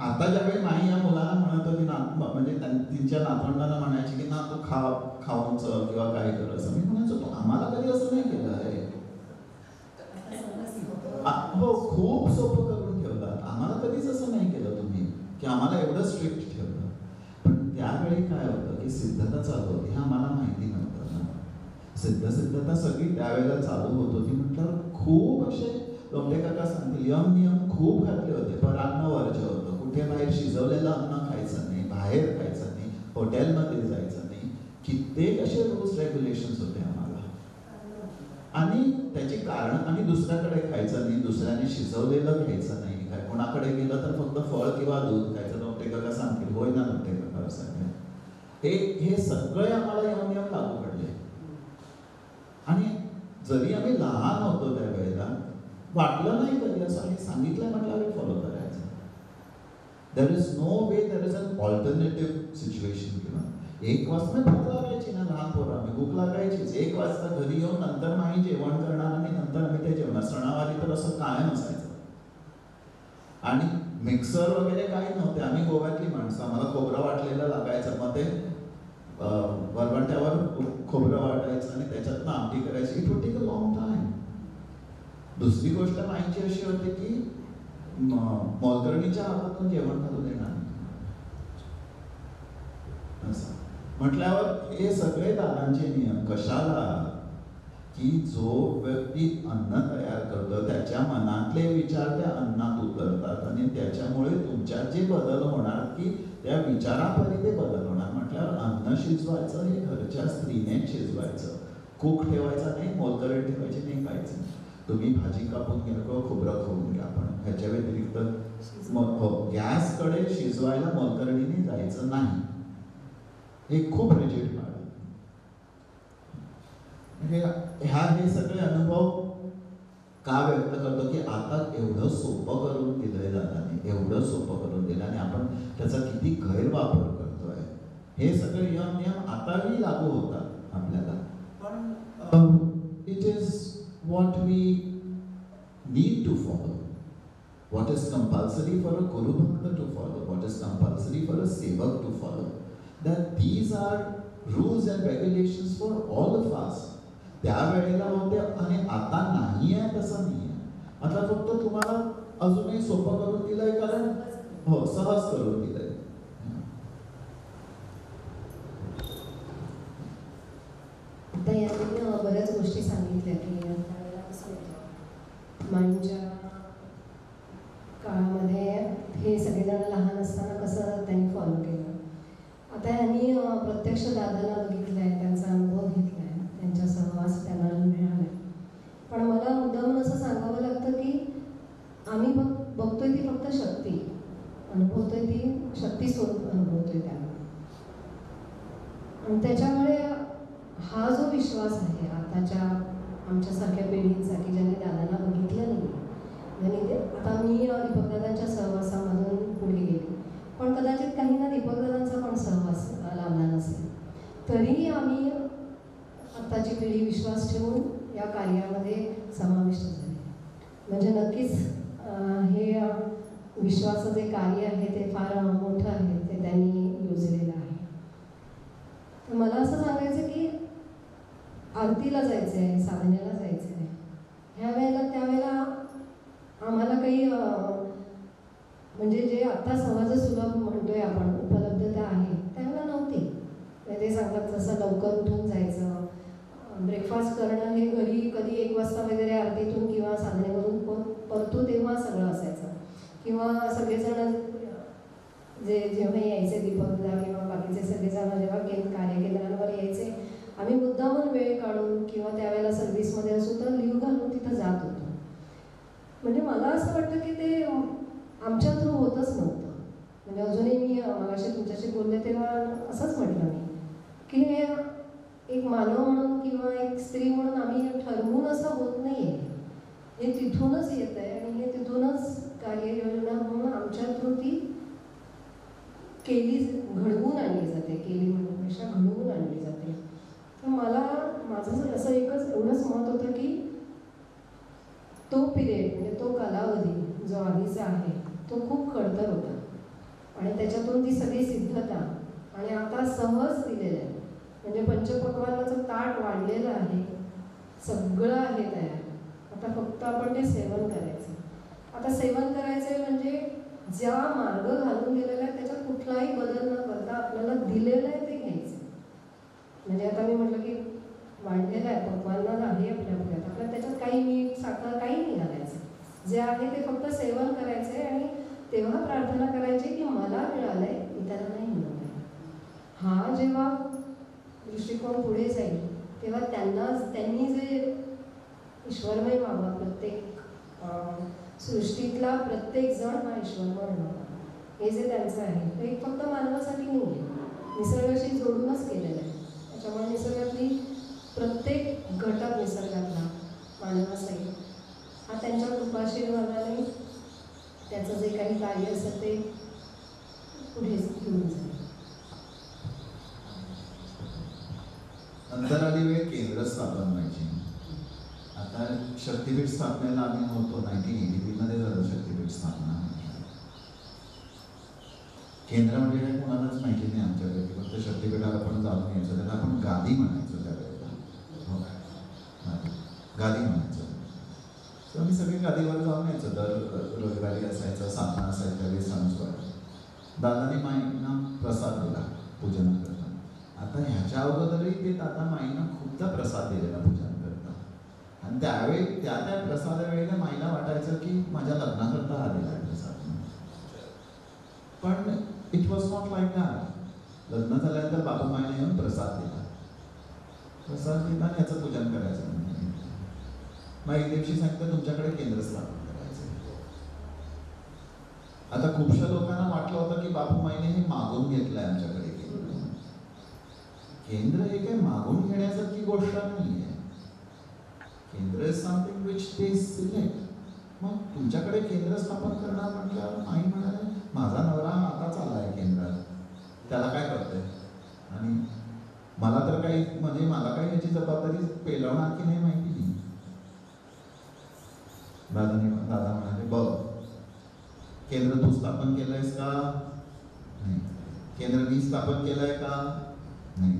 आता ज्यावेळी माई या मुलाला म्हणत होती ना, म्हणजे तिच्या नातवंडांना म्हणायची की ना तू खाऊन चल किंवा काय कर, असं मी म्हणायचो, तू आम्हाला कधी असं नाही केलं आहे. हो, खूप सोपं करून ठेवलं. आम्हाला कधीच असं नाही केलं तुम्ही की आम्हाला एवढं स्ट्रिक्ट ठेवलं. पण त्यावेळी काय होतं की सिद्धता चालू होती, हे आम्हाला माहिती नव्हतं ना. सिद्धता सगळी त्यावेळेला चालू होत होती. म्हटलं खूप असे लोमटे काका सांगतील नियम खूप घातले होते. पर अन्न वर्ज्य होतं, कुठे बाहेर शिजवलेलं अन्न खायचं नाही, बाहेर खायचं नाही, हॉटेलमध्ये जायचं नाही. कित्येक असे रूल्स रेग्युलेशन्स होते आम्हाला. आणि त्याची कारण, आणि दुसऱ्याकडे खायचं नाही, दुसऱ्याने शिजवलेलं घ्यायचं नाही, काय कोणाकडे गेलं तर फक्त फळ किंवा दूध खायचं. लोमटे काका सांगतील, होय ना लोमटे काका सांगतील. हे सगळे आम्हाला नियम लागू पडले. आणि जरी आम्ही लहान होतो त्यावेळेला वाटलं नाही कधी असं, आणि सांगितलं म्हटलं आम्ही फॉलो करायचं. There is no way, there is an alternative situation. किंवा 1 वाजता भूक लागायची ना, लहान पोरं आम्ही, भूक लागायचीच. 1 वाजता घरी येऊन नंतर माही जेवण करणार, आणि नंतर आम्ही ते जेवणार. सणावारी तर असं कायम असायचं. आणि मिक्सर वगैरे काही नव्हते. आम्ही गोव्यातली माणसं, आम्हाला खोबरं वाटलेलं लागायचं. मग ते वरवंट्यावर खोबरं वाटायचं आणि त्याच्यातनं आमटी करायची. It would take a long time. दुसरी गोष्ट माहिती अशी होती की मोलकरणीच्या हातातून जेवण घालून येणार असं म्हटल्यावर हे सगळे दादांचे नियम कशाला, की जो व्यक्ती अन्न तयार करतो त्याच्या मनातले विचार त्या अन्नात उतरतात, आणि त्याच्यामुळे तुमच्यात जे बदल होणार की त्या विचारापरी ते बदल होणार. म्हटल्यावर अन्न शिजवायचं हे घरच्या स्त्रीने शिजवायचं, कुक ठेवायचा नाही, मोलकरण ठेवायचे नाही, खायचं. तुम्ही भाजी कापून घ्या किंवा खोबरं खाऊन घ्या, पण ह्याच्या व्यतिरिक्त गॅसकडे शिजवायला मोलकरणीने जायचं नाही. हे खूप रिजिड पाळलं. म्हणजे हे सगळे अनुभव का व्यक्त करतो की आता एवढं सोपं करून दिलंय दादाने, एवढं सोपं करून दिलं आणि आपण त्याचा किती गैरवापर करतोय. हे सगळे नियम आताही लागू होतात आपल्याला, पण it is what we need to follow. What is compulsory for a Guru Bhakta to follow? What is compulsory for a Sevak to follow? That these are rules and regulations for all of us. त्यावेळेला होते आणि आता नाही आहे तसं नाही आहे. आता फक्त तुम्हाला अजूनही सोपं करून दिलंय, कारण हो सहज करून दिलंय. आता यांनी बऱ्याच गोष्टी सांगितल्या की त्यावेळेला कसं होतं माईंच्या काळामध्ये हे सगळेजण लहान असताना कसं त्यांनी फॉलो केलं. आता यांनी प्रत्यक्ष दादाला बघितलं आहे, त्यांचा अनुभव घेतला आहे, त्यांच्या सहवास त्यांना मिळाला आहे. पण मला मुद्दामून असं सांगावं लागतं की आम्ही बघतोय ती फक्त शक्ती अनुभवतोय, ती शक्ती स्वरूप अनुभवतोय त्यांना. आणि त्याच्यामुळे हा जो विश्वास आहे आताच्या आमच्यासारख्या पिढींसाठी ज्यांनी दादांना बघितलं नाही, ज्यांनी आता मी दीपकदादांच्या सहवासामधून पुढे गेली, पण कदाचित काहींना दीपकदादांचा पण सहवास लाभला नसेल, तरी आम्ही आत्ताची पिढी विश्वास ठेवून या कार्यामध्ये समाविष्ट झाली. म्हणजे नक्कीच हे विश्वासाचं जे कार्य आहे ते फार मोठं आहे, ते त्यांनी योजलेलं आहे. तर मला असं सांगायचं की आरतीला जायचं आहे, साधनेला जायचं आहे, ह्या वेळेला त्यावेळेला आम्हाला काही म्हणजे जे आत्ता सहज सुलभ म्हणतोय आपण उपलब्धता आहे त्यावेळेला नव्हती. ते सांगतात तसं लवकर उठून जायचं, ब्रेकफास्ट करणं हे घरी कधी 1 वाजता वगैरे आरतीतून किंवा साधनेवरून परतू तेव्हा सगळं असायचं. किंवा सगळेजण जेव्हा यायचे दीपकदा किंवा बाकीचे सगळेजण जेव्हा कार्यकेंद्रांवर यायचे, आम्ही मुद्दामून वेळ काढून किंवा त्यावेळेला सर्व्हिसमध्ये असू तर लीव घालून तिथं जात होतो. म्हणजे मला असं वाटतं की ते आमच्या थ्रू होतच नव्हतं. म्हणजे अजूनही मी मगाशी तुमच्याशी बोलले तेव्हा असंच म्हटलं मी की हे एक मानव म्हणून किंवा एक स्त्री म्हणून आम्ही ठरवून असं होत नाही आहे, हे तिथूनच येत आहे आणि हे तिथूनच कार्ययोजना म्हणून आमच्या थ्रू ती घडवून आणली जाते, केली म्हणण्यापेक्षा घडवून आणली जाते. तर मला माझं असं एवढंच मत होतं की तो पिरियड म्हणजे तो कालावधी जो आधीचा आहे तो खूप खडतर होता आणि त्याच्यातून ती सगळी सिद्धता आणि आता सहज दिलेलं आहे. म्हणजे पंचपक्वान्नाचं ताट वाढलेलं आहे, सगळं आहे तयार, आता फक्त आपण ते सेवन करायचं. आता सेवन करायचं म्हणजे ज्या मार्ग घालून गेलेला आहे त्याच्यात कुठलाही बदल न करता आपल्याला दिलेलं आहे ते घ्यायचं. म्हणजे आता मी म्हटलं की वाढलेलं आहे, पक्वान्न आहे आपल्या पुढ्यात, आपल्याला त्याच्यात काही मीठ साखर काही नाही घालायचं, जे आहे ते फक्त सेवन करायचं आहे आणि तेव्हा प्रार्थना करायची की मला मिळालं आहे, इतरांना नाही मिळालं आहे. हा जेव्हा दृष्टिकोन पुढे जाईल तेव्हा त्यांनी जे ईश्वरमय व्हावा, प्रत्येक सृष्टीतला प्रत्येक जण हा ईश्वरमय व्हावा, हे जे त्यांचं आहे ते एक फक्त मानवासाठी नाही आहे, निसर्गाशी जोडूनच केलेलं आहे. त्याच्यामुळे निसर्गातली प्रत्येक घटक निसर्गातला मानवासहित हा त्यांच्या कृपाशीर्वादाने त्याचं जे काही कार्य असेल ते पुढे घेऊन जाईल. नंतर आली वेळ केंद्र स्थापन व्हायची. आता शक्तीपीठ स्थापनेला आम्ही होतो 1983 झालं शक्तीपीठ स्थापना. केंद्र म्हणजे काय कोणालाच माहिती नाही आमच्याकडे, फक्त शक्तीपीठाला आपण जाऊन यायचं, त्याला आपण गादी म्हणायचो त्यावेळेला. हो गादी म्हणायचो. तर आम्ही सगळे गादीवर जाऊन यायचो, दर रविवारी असायचं, साधना असायच्या वेळी सांजवार. दादाने माईंना प्रसाद दिला पूजन करताना. आता ह्याच्या अगोदरही ते दादा माईंना खूपदा प्रसाद दिलेला पूजन करता आणि त्यावेळी त्या प्रसादावेळेला माईला वाटायचं की माझ्या लग्नाकरता हा दिला प्रसाद. पण it was not like that. लग्न झाल्यानंतर बाबा माईने येऊन प्रसाद दिला. प्रसाद दिला आणि याचं पूजन करायचं. मग एक दिवशी सांगितलं तुमच्याकडे केंद्र स्थापन करायचं. आता खूपशा लोकांना वाटलं होतं की बापू माईने हे मागून घेतलंय आमच्याकडे केंद्र. केंद्र हे काही मागून घेण्यासारखी गोष्ट नाही आहे. Is something which they select. मग तुमच्याकडे केंद्र स्थापन करणार म्हटल्यावर आई म्हणाले माझा नवरा आता चाललाय केंद्रात, त्याला काय करतोय, आणि मला तर काही म्हणजे मला काही याची जबाबदारी पेलवणार की नाही माहिती नाही. दादा म्हणाले बघ, केंद्र तू स्थापन केलंयस का? नाही. केंद्र मी स्थापन केलंय का? नाही.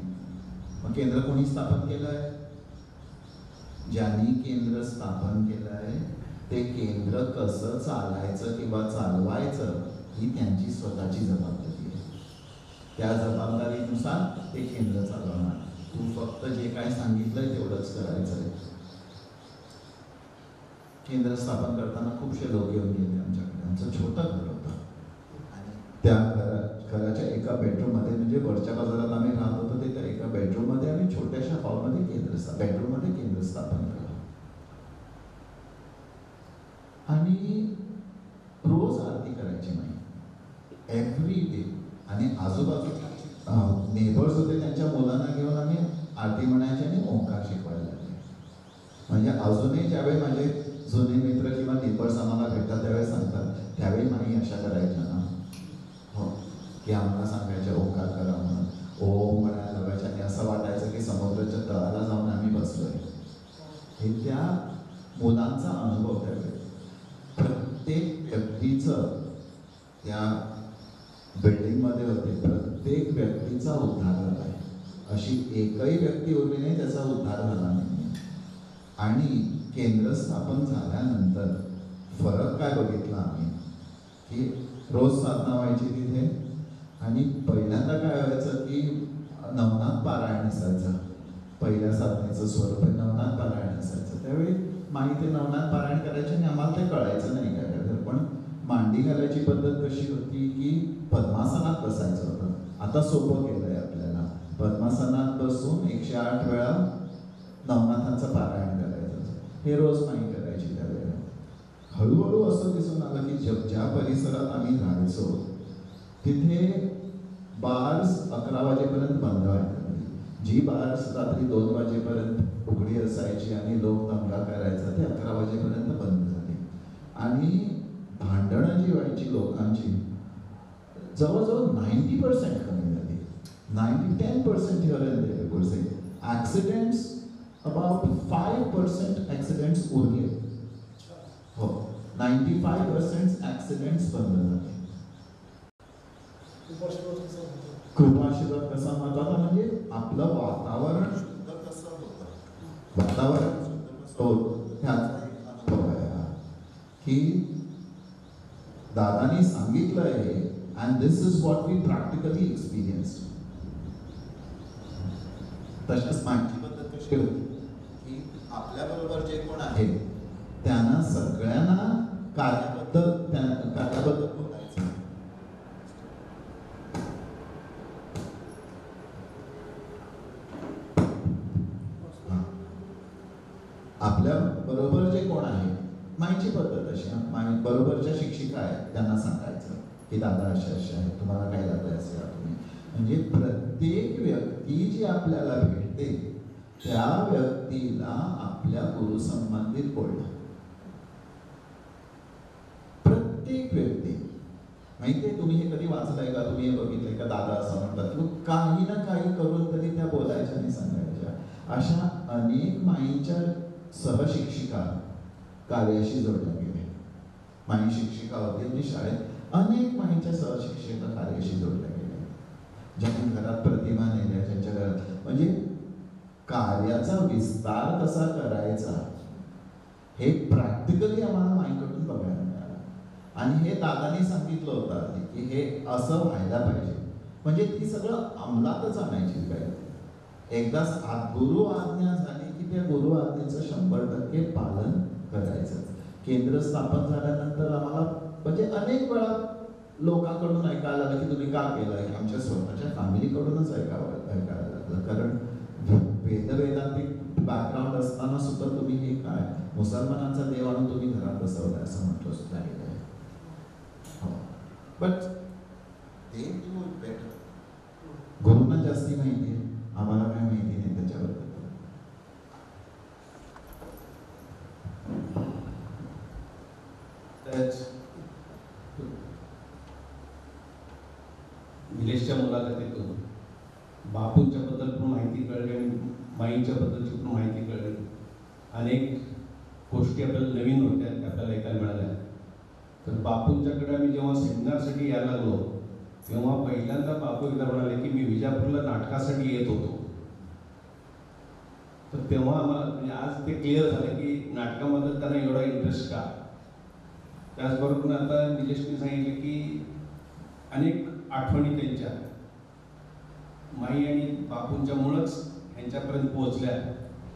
मग केंद्र कोणी स्थापन केलंय? ज्यांनी केंद्र स्थापन केलंय ते केंद्र कसं चालायचं किंवा चालवायचं ही त्यांची स्वतःची जबाबदारी आहे. त्या जबाबदारीनुसार ते केंद्र चालवणार. तू फक्त जे काय सांगितलंय तेवढंच करायचं आहे. केंद्र स्थापन करताना खूपशे लोक येऊन गेले आमच्याकडे. आमचं छोटं घर होतं आणि त्या घराच्या एका बेडरूममध्ये, म्हणजे वरच्या बाजारात आम्ही राहत होतो ते, त्या एका बेडरूममध्ये आम्ही छोट्याशा हॉलमध्ये बेडरूममध्ये केंद्र स्थापन केलं. आणि रोज आरती करायची नाही, एव्हरी डे. आणि आजूबाजू नेबर्स होते, त्यांच्या मुलांना घेऊन आम्ही आरती म्हणायची आणि ओंकार शिकवायला लागले. म्हणजे अजूनही ज्यावेळी माझे जुने मित्र किंवा नेबर्स आम्हाला भेटतात त्यावेळी सांगतात, त्यावेळी माई अशा करायच्या ना, हो, की आम्हाला सांगायच्या ओंकार करा म्हणून, ओम म्हणायला लागायच्या. आणि असं वाटायचं की समुद्राच्या तळाला जाऊन आम्ही बसलोय. हे त्या मुलांचा अनुभव त्यावेळी. प्रत्येक व्यक्तीचं त्या बिल्डिंगमध्ये होते, प्रत्येक व्यक्तीचा उद्धार झाला आहे. अशी एकही व्यक्ती उरली नाही त्याचा उद्धार झाला नाही. आणि केंद्र स्थापन झाल्यानंतर फरक काय बघितला आम्ही, की रोज साधना व्हायची तिथे. आणि पहिल्यांदा काय व्हायचं की नवनाथ पारायण असायचं. पहिल्या साधनेचं स्वरूप आहे नवनाथ पारायण असायचं. त्यावेळी माहिती नवनाथ पारायण करायचे आणि आम्हाला ते कळायचं नाही काय काय. पण मांडी घालायची पद्धत कशी होती की पद्मासनात बसायचं होतं. आता सोपं केलंय आपल्याला. पद्मासनात बसून 108 वेळा नवनाथांचं पारायण करायचं. हे रोज माही करायची त्यावेळेला. हळूहळू असं दिसून आलं की ज्या परिसरात आम्ही राहायचो तिथे बार्स 11 वाजेपर्यंत बंद व्हायला. जी बार्स रात्री 2 वाजेपर्यंत उघडी असायची आणि लोक दंगा करायचा, ते 11 वाजेपर्यंत बंद झाली. आणि भांडणं जी व्हायची लोकांची जवळजवळ 90% कमी झाली. 10% here and there would say. Accidents about 5% accidents उरले. हो, 95% ॲक्सिडेंट्स बंद झाले. कृपाशीर्वाद कसा महत्वाचा, म्हणजे आपलं वातावरण शुद्ध कसं होतं, वातावरण शुद्ध कसं होतं ह्याचा एक अनुभव आहे हा. की दादानी सांगितलं आहे and this is what we practically experienced. तशाच माहिती पद्धत कशी होती की आपल्याबरोबर जे कोण आहे त्यांना सगळ्यांना कार्याबद्दल बोलायचं. आपल्या बरोबर जे कोण आहे, माहिती पद्धत अशी, बरोबरच्या शिक्षिका आहेत त्यांना सांगायचं की दादा असे असे आहे, तुम्हाला काय लागलं असे तुम्ही. म्हणजे प्रत्येक व्यक्ती जी आपल्याला भेटते त्या व्यक्तीला आपल्या गुरुसंबंधित बोलणं. प्रत्येक व्यक्ती. माहितीये, तुम्ही हे कधी वाचलंय का, तुम्ही हे बघितलंय का, दादा असं म्हणतात की काही ना काही करून तरी त्या बोलायच्या आणि सांगायच्या. अशा अनेक माईंच्या सहशिक्षिका कार्याशी जोडल्या गेले. माई शिक्षिका होते जी शाळेत अनेक माईंच्या सहशिक्षिका कार्याशी जोडल्या गेल्या, ज्यांनी घरात प्रतिमा नेल्या, ज्यांच्या घरात. म्हणजे कार्याचा विस्तार कसा करायचा हे प्रॅक्टिकली आम्हाला माईकडून बघायला मिळालं. आणि हे दादानी सांगितलं होतं की हे असं व्हायला पाहिजे. म्हणजे ती सगळं अंमलातच आणायची काय. एकदा गुरु आज्ञा झाली की त्या गुरु आज्ञेचं 100% पालन करायचं. केंद्र स्थापन झाल्यानंतर आम्हाला म्हणजे अनेक वेळा लोकांकडून ऐकायला आलं की तुम्ही का केलं. आमच्या स्वतःच्या फॅमिलीकडूनच ऐकायला लागलं. कारण वेदांतिक बॅकग्राऊंड असताना सुद्धा तुम्ही हे काय मुसलमानांचा देव आणून तुम्ही घरात बसवलाय असं म्हटलं सुद्धा आहे. बट ते बेटर. गुरुंना जास्ती माहिती आहे, आम्हाला काय माहिती नाही त्याच्याबद्दल. नुकत्याच निलेशच्या मुलाखतीतून बापूंच्या बद्दल पण माहिती कळली आणि माईंच्या बद्दलची पण माहिती कळली. अनेक गोष्टी आपल्याला नवीन होत्या त्या आपल्याला ऐकायला मिळाल्या. तर बापूंच्याकडे आम्ही जेव्हा सेमिनारसाठी यायला लागलो तेव्हा पहिल्यांदा बापू एकदा म्हणाले की मी विजापूरला नाटकासाठी येत होतो. तर तेव्हा आम्हाला म्हणजे आज ते क्लिअर झालं की नाटकामध्ये त्यांना एवढा इंटरेस्ट का. त्याचबरोबर आता निलेशने सांगितले की अनेक आठवणी त्यांच्या माई आणि बापूंच्यामुळंच ह्यांच्यापर्यंत पोहोचल्या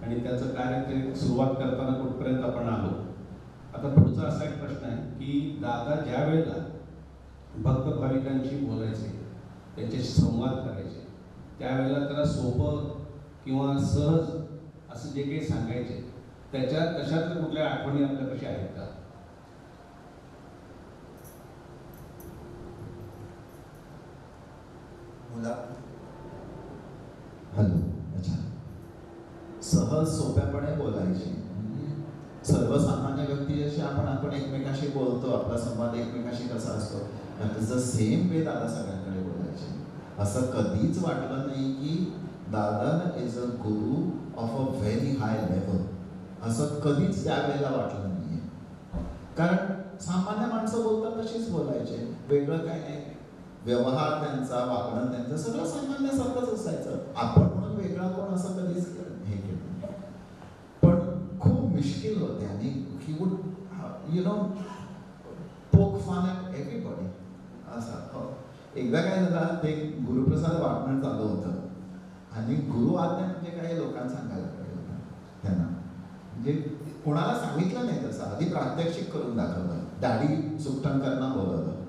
आणि त्याचं कार्य ते सुरुवात करताना कुठपर्यंत आपण आलो. आता पुढचा असा एक प्रश्न आहे की दादा ज्या वेळेला भक्त भाविकांशी बोलायचे, त्यांच्याशी संवाद करायचे, त्यावेळेला त्याला सोपं किंवा सहज असं जे काही सांगायचे त्याच्यात तशातल्या कुठल्या आठवणी आपल्या कशा आहेत का? हॅलो. अच्छा. सहज सोप्यापणे बोलायचे. सर्वसामान्य व्यक्ती जशी आपण एकमेकाशी बोलतो, आपला संवाद एकमेकाशी कसा असतो, that is the same way दादा सगळ्यांकडे बोलायचे. असं कधीच वाटलं नाही की दादा is a Guru of a very high level. असं कधीच त्यावेळेला वाटलं नाही. कारण सामान्य माणसं बोलतात तशीच बोलायचे, वेगळं काय नाही. व्यवहार त्यांचा, वागणं त्यांचं सगळं सामान्यासारखंच असायचं. आपण म्हणून वेगळा कोण असं कधीच हे केलं. पण खूप मुश्किल होते आणि he would poke fun at everybody असं. एकदा काय झालं, ते गुरुप्रसाद वाटणं चालू होतं आणि गुरु आज्ञा म्हणजे काय लोकांना सांगायला पाहिजे त्यांना. म्हणजे कोणाला सांगितलं नाही तसं, आधी प्रात्यक्षिक करून दाखवलं. डॅडी सुखटंकरांना बोलवलं,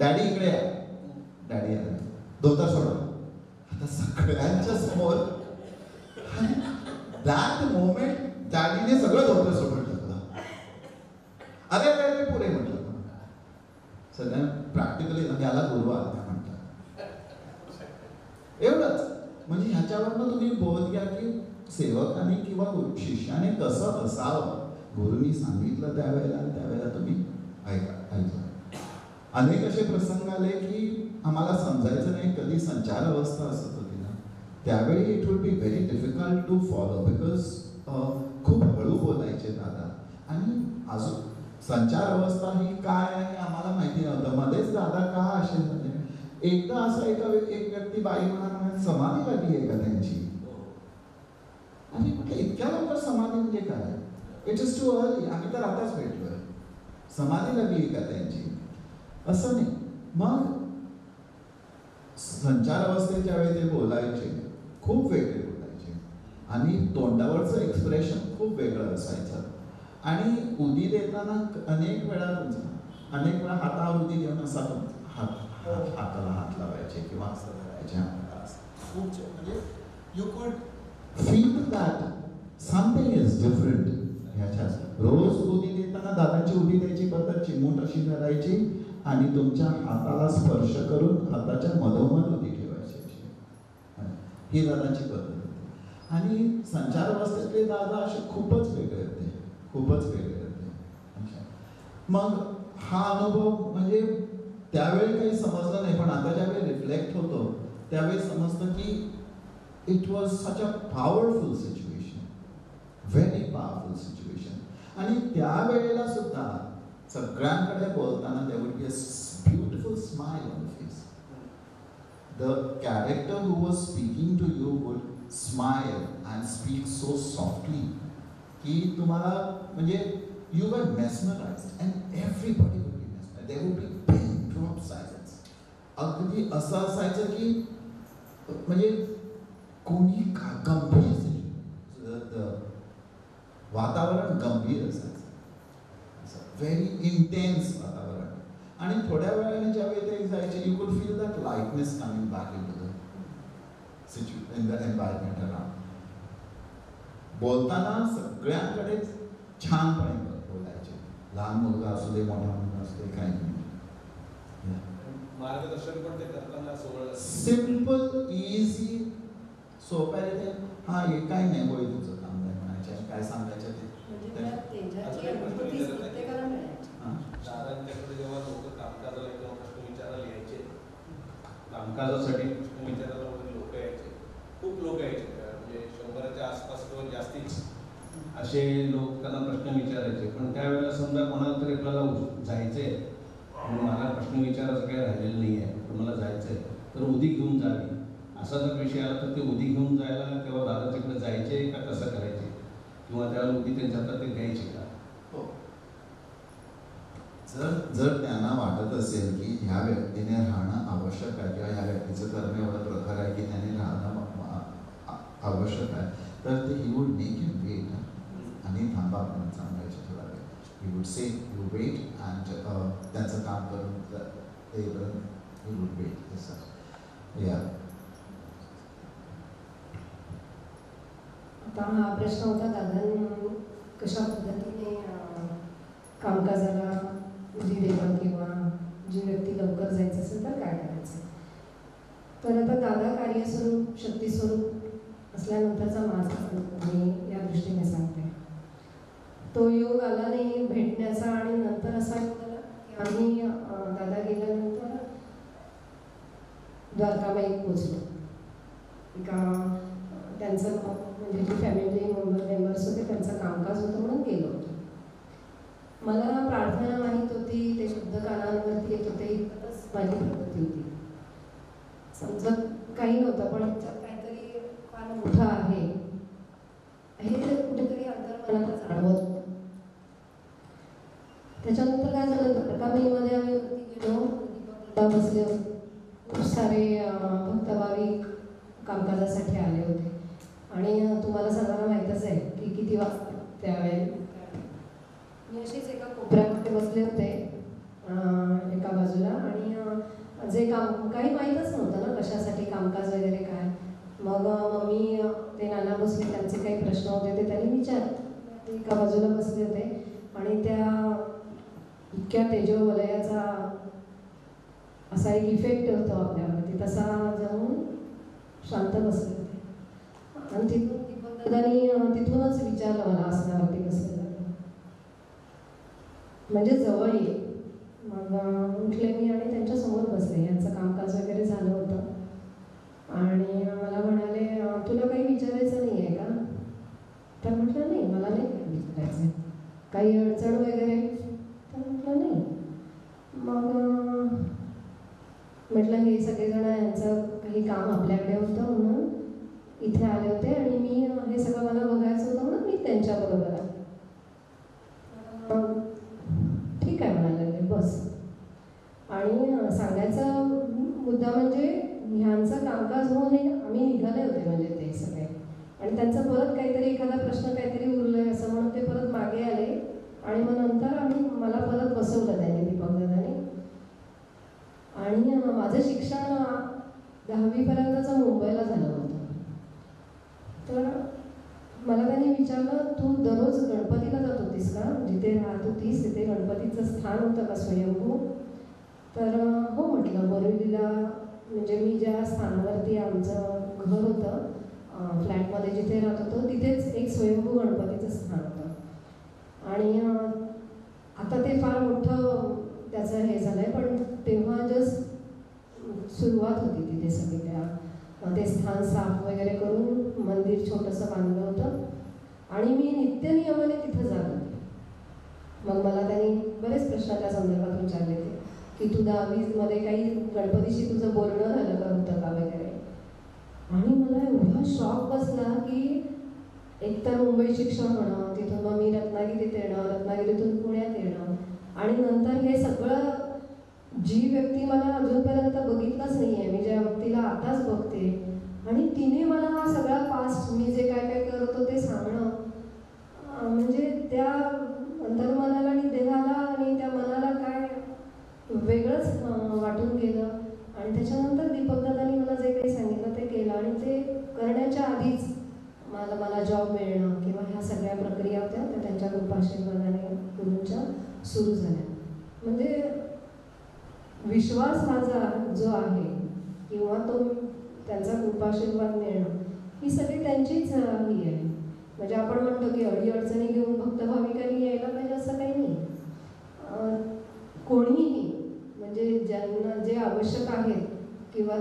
डॅडी इकडे या. डॅडी आले, धोतर सोडा. आता सगळ्यांच्या समोर दॅट मोमेंट डॅडीने सगळं धोतर सोडून टाकलं. अरे अरे पुरे म्हटलं. सगळ्या प्रॅक्टिकली याला गुरु आज्ञा म्हणतात. एवढंच. म्हणजे ह्याच्यावरनं तुम्ही बोध घ्या की सेवकाने किंवा शिष्याने कसं असावं. गुरुनी सांगितलं त्यावेळेला तुम्ही ऐकलं. अनेक असे प्रसंग आले की आम्हाला समजायचं नाही. कधी संचार अवस्था असत होती ना, त्यावेळी it would be very difficult to follow because खूप हळू बोलायचे दादा. आणि अजून संचार अवस्था ही काय आहे आम्हाला माहिती नव्हतं. मध्येच दादा का असे झाले. एकदा असं एक व्यक्ती बाई म्हणा समाधी लागली आहे का त्यांची. आणि म्हटलं इतक्या लवकर समाधी म्हणजे काय. It is too early. आम्ही तर आताच भेटलोय. समाधी लागली का त्यांची असं नाही. मग संचार अवस्थेच्या वेळी ते बोलायचे खूप वेगळे बोलायचे आणि तोंडावरचं एक्सप्रेशन खूप वेगळं असायचं. आणि उदी देताना अनेक वेळा हातावर उदी देऊन असा हाताला हात लावायचे किंवा असं करायचे. खूप म्हणजे you could feel that something is different. ह्याच्यात रोज उदी देताना दादाची उदी द्यायची पद्धत चिमूट अशी करायची आणि तुमच्या हाताला स्पर्श करून हाताच्या मधोमध उदी ठेवायची. ही दादाची पद्धत होती. आणि संचार अवस्थेतले दादा असे खूपच वेगळे होते. मग हा अनुभव म्हणजे त्यावेळी काही समजलं नाही, पण आता ज्यावेळी रिफ्लेक्ट होतो त्यावेळी समजतं की it was such a powerful situation, very powerful situation. आणि त्यावेळेला सुद्धा सगळ्यांकडे बोलताना there would be a beautiful smile on the face. The character who was speaking to you would smile and speak so softly की तुम्हाला म्हणजे you were mesmerized and everybody would be mesmerized. There would be pin drop silence. अगदी असं असायचं की म्हणजे कोणी गंभीर वातावरण गंभीर असायचं. व्हेरी इंटेन्स वातावरण. आणि थोड्या वेळाने ज्यावेळी ते जायचे you could feel that lightness coming back into the environment around. बोलताना सगळ्यांकडे छानपणे बोलायचे. लहान मुलगा असू दे, मोठा मुलगा असू दे, काही नाही. मार्गदर्शन पण ते करताना सिम्पल इझी सोप्या रीते हा हे काय नाही होईल तुझं काम नाही म्हणायचे. काय सांगायचं ते म्हणजे प्रत्येकाला मिळायचं. दादांच्याकडे जेव्हा लोक कामकाजाला किंवा प्रश्न विचारायला यायचे, कामकाजासाठी प्रश्न विचारायला वगैरे लोक यायचे, खूप लोक यायचे, म्हणजे 100च्या आसपास किंवा जास्तीच असे लोक त्यांना प्रश्न विचारायचे. पण त्यावेळेला समजा कोणाला तरी आपल्याला जायचंय आणि मला प्रश्न विचारायचं काही राहिलेलं नाही आहे, पण मला जायचंय, तर उदी घेऊन जावी असा जर विषय आला तर ते उदी घेऊन जायला तेव्हा दादाच्याकडे जायचे का कसं करायचे, किंवा त्याला उदी त्यांच्या हातात ते द्यायचे का? हो, जर त्यांना वाटत असेल की ह्या व्यक्तीने राहणं आवश्यक आहे किंवा ह्या व्यक्तीचं कर्म एवढं प्रखर आहे की त्याने राहणं आवश्यक आहे, तर ते he would make you wait आणि थांबा आपण सांगायचे थोडा वेळ. He would say you wait and त्यांचं काम करून ते ही वुड वेट तसं. या आता हा प्रश्न होता दादांनी कशा पद्धतीने कामकाजाला उदी देणं किंवा जी व्यक्ती लवकर जायचं असेल तर काय करायचं. तर आता दादा कार्यस्वरूप शक्तीस्वरूप असल्यानंतरचा माझा मी या दृष्टीने सांगते. तो योग आला नाही भेटण्याचा आणि नंतर असा योग आला की आम्ही दादा गेल्यानंतर द्वारकामाई पोचलो. एका त्यांचं म्हणजे जी फॅमिली मेंबर्स होते त्यांचं कामकाज होतं म्हणून गेलो होतो. मला प्रार्थना माहीत होती, ते शब्द कानांवरती येत होते, इतकंच माझी पद्धती होती. समजत काही नव्हतं, पण ह्याच्यात काहीतरी फार मोठं आहे हे कुठेतरी अंतर्मनातच जाणवत होतं. त्याच्यानंतर काय झालं, द्वारकामाईमध्ये आम्ही वरती गेलो, दीपक बसले होते, खूप सारे भक्त भाविक कामकाजासाठी आले होते. आणि तुम्हाला सर्वांना माहीतच आहे की किती वाजता त्यावेळेला मी अशीच एका कोपऱ्यामध्ये बसले होते एका बाजूला. आणि जे काम काही माहीतच नव्हतं ना कशासाठी कामकाज वगैरे काय. मग मम्मी ते नाना बसले, त्यांचे काही प्रश्न होते ते त्यांनी विचारले. एका बाजूला बसले होते आणि त्या इतक्या तेजोवलयाचा असा एक इफेक्ट होतो आपल्यावरती, तसा जाऊन शांत बसले होते. आणि तिथून दीपक दादांनी तिथूनच विचारलं मला आसनावरती बसलेलं, म्हणजे जवळ ये. मग उठले मी आणि त्यांच्यासमोर बसले. यांचं कामकाज वगैरे झालं होतं आणि मला म्हणाले तुला काही विचारायचं नाही आहे का. तर म्हटलं नाही, मला नाही काही विचारायचं आहे. काही अडचण वगैरे. तर म्हटलं नाही. मग म्हटलं हे सगळेजण यांचं काही काम आपल्याकडे होतं म्हणून इथे आले होते आणि मी हे सगळं मला बघायचं होतं म्हणून मी त्यांच्याबरोबर आले. ठीक आहे म्हणाले, बस. आणि सांगायचा मुद्दा म्हणजे ह्यांचं कामकाज होऊ नये, आम्ही निघाले होते म्हणजे ते सगळे. आणि त्यांचं परत काहीतरी एखादा प्रश्न काहीतरी उरलंय असं म्हणून ते परत मागे आले. आणि मग नंतर मला परत बसवलं त्यांनी, दीपक दादाने. आणि माझं शिक्षण 10वीपर्यंतचं मुंबईला झालं होतं. तर मला त्यांनी विचारलं तू दररोज गणपतीला जात होतीस का, जिथे राहत होतीस तिथे गणपतीचं स्थान होतं का स्वयंभू. तर हो म्हटलं, बोरिवलीला म्हणजे मी ज्या स्थानावरती आमचं घर होतं फ्लॅटमध्ये जिथे राहत होतो तिथेच एक स्वयंभू गणपतीचं स्थान होतं. आणि आता ते फार मोठं त्याचं हे झालं आहे, पण तेव्हा जस्ट सुरुवात होती तिथे सगळी. ते स्थान साफ वगैरे करून मंदिर छोटंसं बांधलं होतं आणि मी नित्यनियमाने तिथं जात होते. मग मला त्यांनी बरेच प्रश्न त्या संदर्भात विचारले होते की तू 10वीमध्ये काही गणपतीशी तुझं बोलणं झालं का होतं का वगैरे. आणि मला एवढा शॉक बसला की एकतर मुंबई शिक्षण होणं, तिथून मग मी रत्नागिरीत येणं, रत्नागिरीतून पुण्यात येणं, आणि नंतर हे सगळं जी व्यक्ती मला अजूनपर्यंत बघितलंच नाही आहे, मी ज्या व्यक्तीला आताच बघते, आणि तिने मला हा सगळा पास्ट मी जे काय काय करत होतो ते सांगणं, म्हणजे त्या अंतर्मनाला आणि देहाला आणि त्या मनाला काय वेगळंच वाटून गेलं. आणि त्याच्यानंतर दीपकदादांनी मला जे काही सांगितलं ते केलं. आणि ते करण्याच्या आधीच मला जॉब मिळणं किंवा ह्या सगळ्या प्रक्रिया होत्या त्या त्यांच्या कृपाशीर्वादाने गुरूंच्या सुरू झाल्या. म्हणजे विश्वास माझा जो आहे किंवा तो त्यांचा कृपाशीर्वाद मिळणं ही सगळी त्यांचीच ही आहे. म्हणजे आपण म्हणतो की अडीअडचणी घेऊन भक्त भाविकांनी यायला पाहिजे असं काही नाही. आवश्यक आहेत किंवा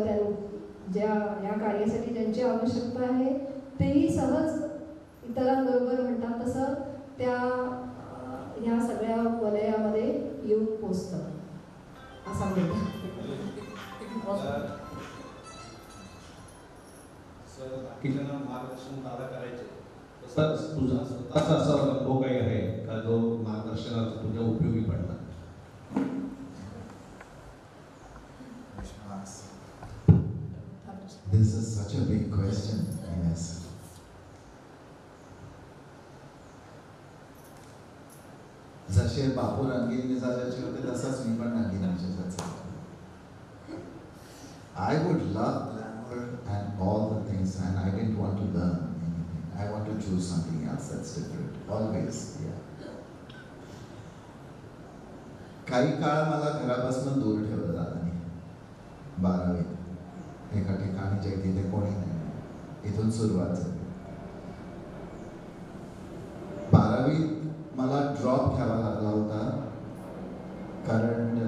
या कार्यासाठी ज्यांची आवश्यकता आहे तेही सहज इतरांबरोबर म्हणतात तसं ह्या सगळ्या वलयामध्ये येऊन पोचतं असा बाकीच्यांना मार्गदर्शन दादा करायचे तसाच तुझा स्वतःचा असा अनुभव काही आहे का जो मार्गदर्शनाचा तुझ्या उपयोगी पडला? This is such a big question. Yes. जसे बापू रंगीन मिजाजाचे होते तसाच मी पण रंगीन मिजाजाचा. I would love glamour and all the things, and I didn't want to learn anything. I want to choose something else that's different. Always, yeah. काही काळ मला घरापासून दूर ठेवलं दादानी. 12वीत एका ठिकाणी जे तिथे कोणी नाही, इथून सुरुवात झाली. 12वीत मला ड्रॉप घ्यावा लागला होता कारण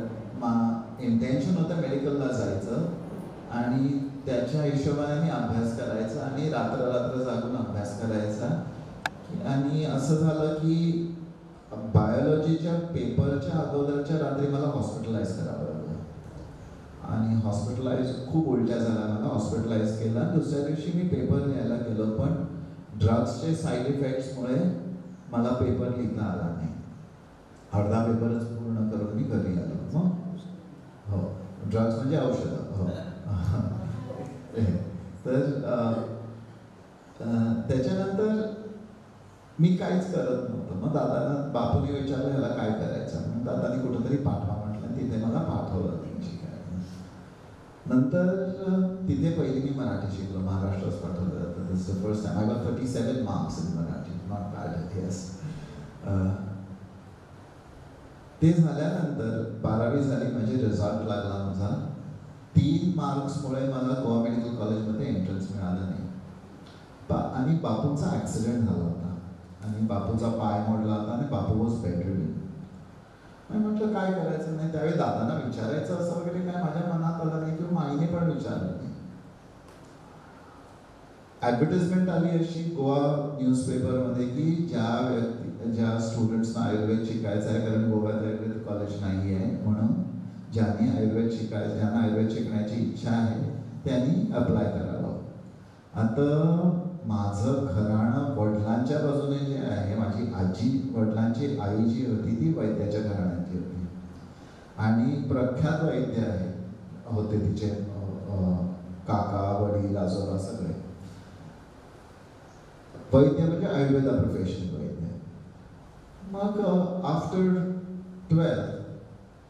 इंटेन्शन होतं मेडिकलला जायचं आणि त्याच्या हिशोबाने मी अभ्यास करायचा आणि रात्र जागून अभ्यास करायचा. आणि असं झालं की बायोलॉजीच्या पेपरच्या अगोदरच्या रात्री मला हॉस्पिटलाइज करावं लागलं आणि हॉस्पिटलाइज खूप उलट्या झाल्या. मला हॉस्पिटलाइज केला. दुसऱ्या दिवशी मी पेपर लिहायला गेलो पण ड्रग्सचे साईड इफेक्ट्समुळे मला पेपर लिहिता आला नाही. अर्धा पेपरच पूर्ण करून मी घरी आलो. मग हो, ड्रग्स म्हणजे औषधं. हो. तर त्याच्यानंतर मी काहीच करत नव्हतं. मग दादांना बापूने विचारलं ह्याला काय करायचं. मग दादानी कुठंतरी पाठवा म्हटलं. तिथे मला पाठवलं शिकायला. नंतर तिथे पहिली मी मराठी शिकलो. महाराष्ट्रात पाठवलं. This the first time. I got 37 marks in Marathi. Not bad. Yes. ते झाल्यानंतर 12वी झाली. माझे रिझल्ट लागला माझा. 3 मार्क्समुळे मला गोवा मेडिकल कॉलेजमध्ये एंट्रन्स मिळालं नाही. आणि बापूंचा ॲक्सिडेंट झाला होता आणि बापूचा पाय मोडला होता आणि बापू वॉज बेडरिडन. मी म्हटलं काय करायचं नाही. त्यावेळी दादांना विचारायचं असं वगैरे काय माझ्या मनात आलं नाही किंवा माईने पण विचारलं नाही. ॲडव्हर्टाइजमेंट आली अशी गोवा न्यूजपेपरमध्ये की ज्या स्टुडंट्सना आयुर्वेद शिकायचं आहे कारण गोव्यात आयुर्वेद कॉलेज नाही आहे म्हणून ज्यांना आयुर्वेद शिकण्याची इच्छा आहे त्यांनी अप्लाय करावं. आता माझं घराणं वडिलांच्या बाजूने जे आहे, माझी आजी वडिलांची आई जी होती ती वैद्याच्या घराण्याची होती आणि प्रख्यात वैद्य होते तिचे काका वडील आजोबा सगळे. वैद्य म्हणजे आयुर्वेदा प्रोफेशनल वैद्य. मग आफ्टर 12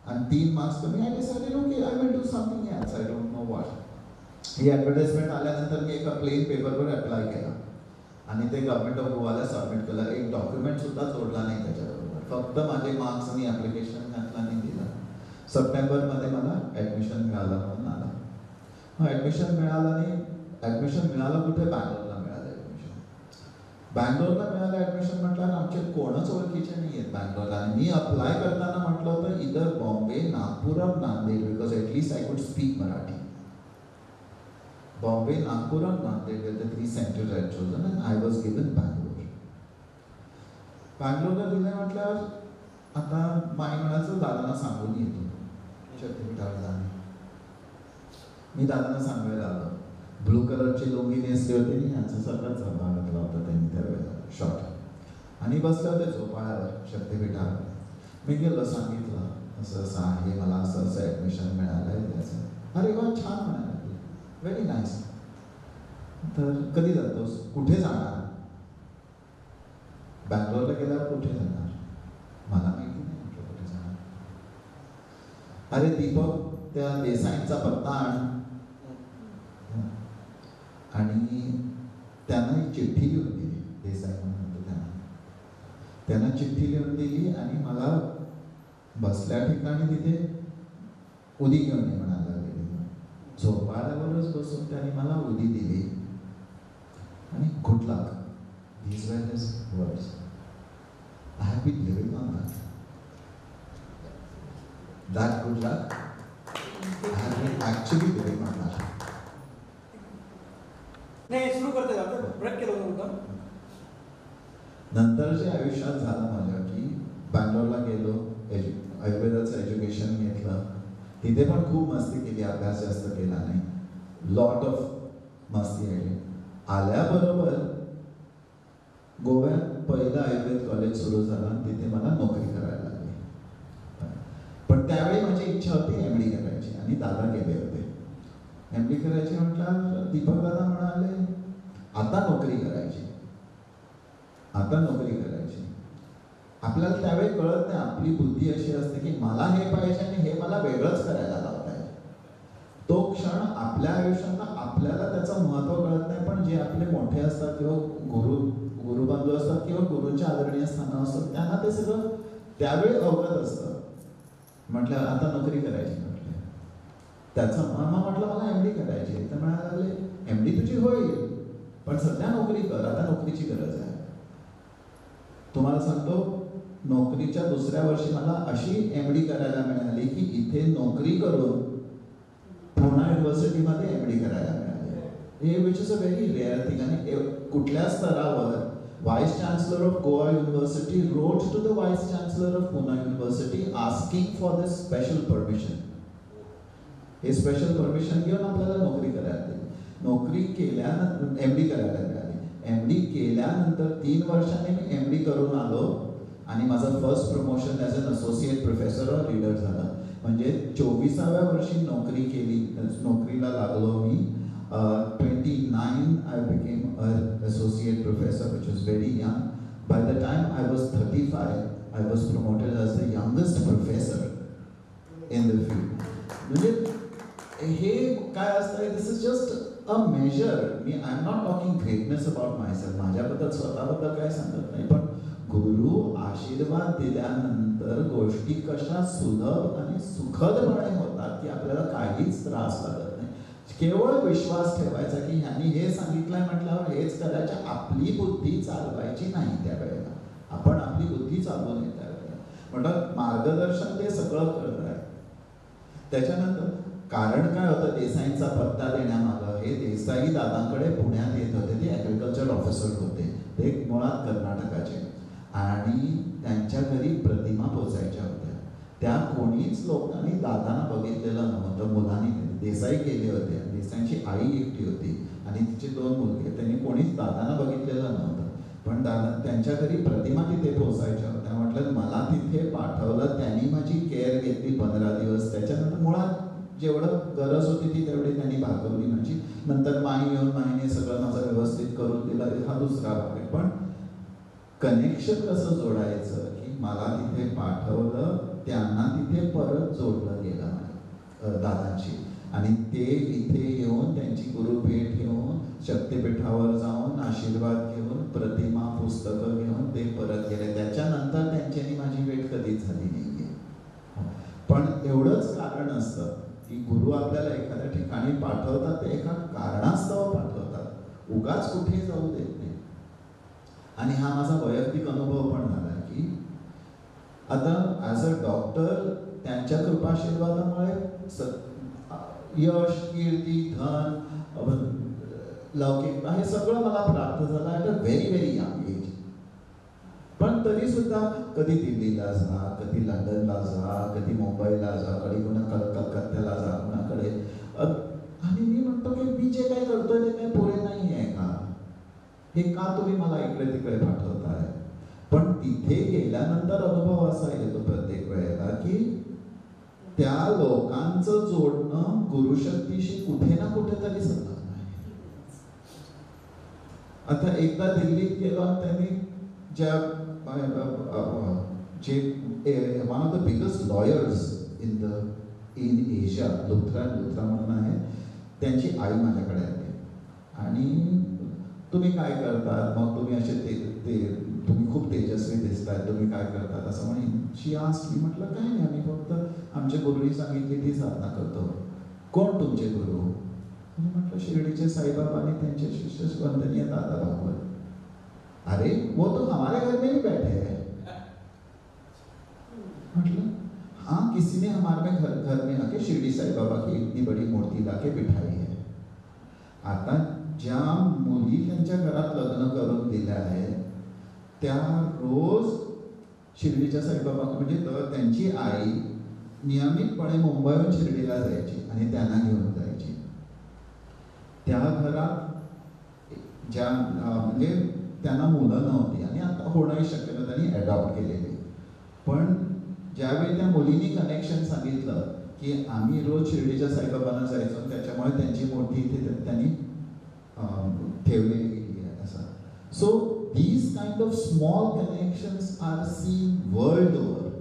आणि 3 मार्क्स कमी I decided okay I will do something else. I don't know what. He advertisement आल्यानंतर मी एका प्लेन पेपरवर अप्लाय केला आणि ते गव्हर्नमेंट ऑफ गोवाला सबमिट केलं. एक डॉक्युमेंट सुद्धा जोडला नाही त्याच्याबरोबर. फक्त माझे मार्क्स आणि ॲप्लिकेशन घातला आणि दिलं. सप्टेंबरमध्ये मला ॲडमिशन मिळालं म्हणून आला. मग ॲडमिशन मिळालं नाही. ॲडमिशन मिळालं कुठे? बँगलोरला मिळालं ॲडमिशन. बँगलोरला मिळालं ॲडमिशन म्हटलं आमचे कोणच ओळखीचे नाही आहेत बँगलोरला. आणि मी अप्लाय करताना म्हटलं होतं इदर बॉम्बे, नागपूर और Nanded because at least I could speak Marathi. Bombay, Nagpur and Nanded were the 3 centers I had chosen and I was given Bangalore. Bangalore दिले म्हटल्यावर आता माई म्हणायचं दादांना सांगून येतो शक्तीपीठावर जाणे. मी दादांना सांगायला आलो. ब्लू कलरची लुंगी नेसली होती आणि यांचा सगळाच भाग घातला होता त्यांनी त्यावेळेला शॉर्ट आणि बसले होते झोपाळ्यावर शक्तीपीठावर. मी गेलो सांगितलं असं असं आहे मला असं असं ॲडमिशन मिळालं आहे त्याचं. अरे वा छान म्हणाले. Very nice. तर कधी जातोस? कुठे जाणार? बँगलोरला गेल्यावर कुठे जाणार? मला माहिती नाही म्हटलं कुठे जाणार. अरे दीपक त्या देसाईंचा पत्ता आण. आणि त्यांना एक चिठ्ठी लिहून दिली. देसाई म्हणून त्यांना चिठ्ठी लिहून दिली आणि मला बसल्या ठिकाणी तिथे उदी घेऊन ये म्हणाला. झोपाळ्यावरच बसून त्यांनी मला उदी दिली आणि good luck. These were his words. I have been living on that. That good luck. I actually very much. नाही सुरू करते जातं ब्रेक केलं होतं. नंतरच्या आयुष्यात झालं माझ्या की बँगलोरला गेलो, आयुर्वेदाचं एज्युकेशन घेतलं. तिथे पण खूप मस्ती केली, अभ्यास जास्त केला नाही, लॉट ऑफ मस्ती केली. आल्याबरोबर गोव्यात पहिलं आयुर्वेद कॉलेज सुरू झालं आणि तिथे मला नोकरी करायला लागली. पण त्यावेळी माझी इच्छा होती MD करायची आणि दादा गेले होते. MD करायची म्हटलं, दीपक दादा म्हणाले आता नोकरी करायची, आता नोकरी करायची. आपल्याला त्यावेळी कळत नाही, आपली बुद्धी अशी असते की मला हे पाहिजे आणि हे मला वेगळंच करायला लावत आहे. तो क्षण आपल्या आयुष्यात आपल्याला त्याचं महत्त्व कळत नाही, पण जे आपले मोठे असतात किंवा गुरुबंधू असतात किंवा गुरूंच्या आदरणीय स्थानं असतात त्यांना ते सगळं त्यावेळी अवगत असतं. म्हटलं आता नोकरी करायची. म्हटलं त्याचं मामा म्हटलं मला MD करायची. तर म्हणायला लागले MD तुझी होईल, पण सध्या नोकरी कर, आता नोकरीची गरज आहे. तुम्हाला सांगतो, नोकरीच्या दुसऱ्या वर्षी मला अशी MD करायला मिळाली की इथे नोकरी करून पुणा युनिव्हर्सिटीमध्ये MD करायला मिळाली. हे which is a very rare thing. आणि कुठल्या स्तरावर vice chancellor of Goa university wrote to the vice chancellor of Poona university asking for this special permission. हे स्पेशल परमिशन घेऊन आपल्याला नोकरी करायला दिली. नोकरी केल्यानंतर MD करायला मिळाली. MD केल्यानंतर 3 वर्षांनी मी MD करून आलो आणि माझं first promotion as an associate professor or leader झालं. म्हणजे 24व्या वर्षी नोकरी केली, नोकरीला लागलो मी. 29 I became an associate professor, which was very young. By the time I was 35, I was promoted as the youngest professor in the field. म्हणजे हे काय असतं, this is just a measure. I am not talking greatness about myself, माझ्याबद्दल स्वतःबद्दल काय सांगत नाही, पण गुरु आशीर्वाद दिल्यानंतर गोष्टी कशा सुलभ आणि सुखदपणे होतात की आपल्याला काहीच त्रास लागत नाही. केवळ विश्वास ठेवायचा की ह्यांनी हे सांगितलंय म्हटल्यावर हेच करायचं. आपली बुद्धी चालवायची नाही त्यावेळेला, आपण आपली बुद्धी चालवू नये त्यावेळेला. म्हणतात मार्गदर्शन ते सगळं करत आहे. त्याच्यानंतर कारण काय होतं देसाईंचा पत्ता देण्यामागं, हे देसाई दादांकडे पुण्यात येत होते. ते ॲग्रिकल्चर ऑफिसर होते, ते मुळात कर्नाटकाचे. आणि त्यांच्या घरी प्रतिमा पोचायच्या होत्या. त्या कोणीच लोकांनी दादांना बघितलेलं नव्हतं. मुलांनी देसाई केले होते, देसाईंची आई एकटी होती आणि तिचे 2 मुलगे. त्यांनी कोणीच दादांना बघितलेलं नव्हतं, पण दादा त्यांच्या घरी प्रतिमा तिथे पोचायच्या होत्या. म्हटलं मला तिथे पाठवलं, त्यांनी माझी केअर घेतली 15 दिवस. त्याच्यानंतर मुळात जेवढं गरज होती ती तेवढी त्यांनी भागवली माझी. नंतर माई येऊन माईने सगळं माझं व्यवस्थित करून दिलं, हा दुसरा भाग आहे. पण कनेक्शन कसं जोडायचं की मला तिथे पाठवलं, त्यांना तिथे परत जोडलं गेलं दादांची. आणि ते इथे येऊन त्यांची गुरुभेट घेऊन शक्तिपीठावर जाऊन आशीर्वाद घेऊन प्रतिमा पुस्तकं घेऊन ते परत गेले. त्याच्यानंतर त्यांच्यानी माझी भेट कधीच झाली नाही. पण एवढंच कारण असतं की गुरु आपल्याला एखाद्या ठिकाणी पाठवतात ते एका कारणास्तव पाठवतात, उगाच कुठे जाऊ देत नाही. आणि हा माझा वैयक्तिक अनुभव पण झाला की आता ॲज अ डॉक्टर त्यांच्या कृपाशीर्वादामुळे यश, कीर्ती, धन, लौकिकता हे सगळं मला प्राप्त झालं at a very very young age. पण तरी सुद्धा कधी दिल्लीला जा, कधी लंडनला जा, कधी मुंबईला जा, कधी कलकत्त्याला जा, कुणाकडे. आणि मी म्हणतो की मी जे काही करतोय ते काही पुरे नाही आहे का? हे का तुम्ही मला इकडे तिकडे पाठवताय? पण तिथे गेल्यानंतर अनुभव असा येतो प्रत्येक वेळेला की त्या लोकांचं जोडणं गुरुशक्तीशी कुठे ना कुठेतरी संबंध आहे. आता एकदा दिल्लीत गेलो आणि त्यांनी ज्या जे one of the biggest lawyers in Asia, Luthra म्हणून आहे, त्यांची आई माझ्याकडे आली आणि तुम्ही काय करतात, मग तुम्ही असे ते तुम्ही खूप तेजस्वी दिसताय, तुम्ही काय करतात असं म्हणून शी आस्क्ड मी. म्हटलं काय नाही, आम्ही फक्त आमच्या गुरुनी सांगितली ती साधना करतो. कोण तुमचे गुरु? म्हटलं शिर्डीचे साईबाबा आणि त्यांचे शिष्य वंदनीय दादा भागवत. अरे वो तो हमारे घर में ही बैठे हैं. म्हटलं हाँ, किसी ने हमारे मार्ग घर में आके शिरडी साई बाबा की इतनी बड़ी मूर्ति लाके बिठाई है. आता ज्या मुली त्यांच्या घरात लग्न करून दिल्या आहेत त्या रोज शिर्डीच्या साईबाबा म्हणजे त्यांची आई नियमितपणे मुंबईहून शिर्डीला जायची आणि त्यांना घेऊन जायची. त्या घरात ज्या म्हणजे त्यांना मुलं नव्हती आणि आता होणंही शक्य नव्हतं, त्यांनी अडॉप्ट केलेली. पण ज्यावेळी त्या मुलींनी कनेक्शन सांगितलं की आम्ही रोज शिर्डीच्या साईबाबांना जायचो, त्याच्यामुळे त्यांची मोठी इथे त्यांनी ठेवलेली गेली आहे असं. So these kind of small connections are seen world over.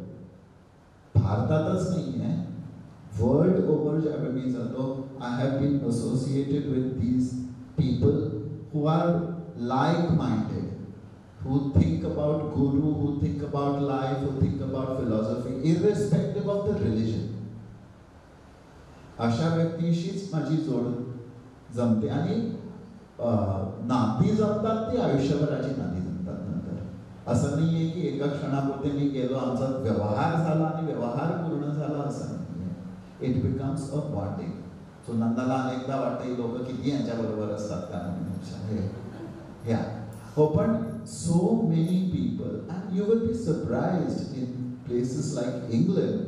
भारतातच नाही आहे, वर्ल्ड ओव्हर ज्यावेळी मी जातो, I have been associated with these people who are like-minded, who think about guru, who think about life, who think about philosophy, irrespective of the religion. अशा व्यक्तीशीच माझी जोड जमते आणि नाती जमतात ती आयुष्यभराची नाती जमतात नंतर. असं नाही आहे की एका क्षणापुरते मी गेलो आमचा व्यवहार झाला आणि व्यवहार पूर्ण झाला असं नाही. It becomes a bonding. So नंदाला अनेकदा वाटतं लोक किती यांच्याबरोबर असतात कारण ह्या हो पण so many people and you will be surprised in places like England,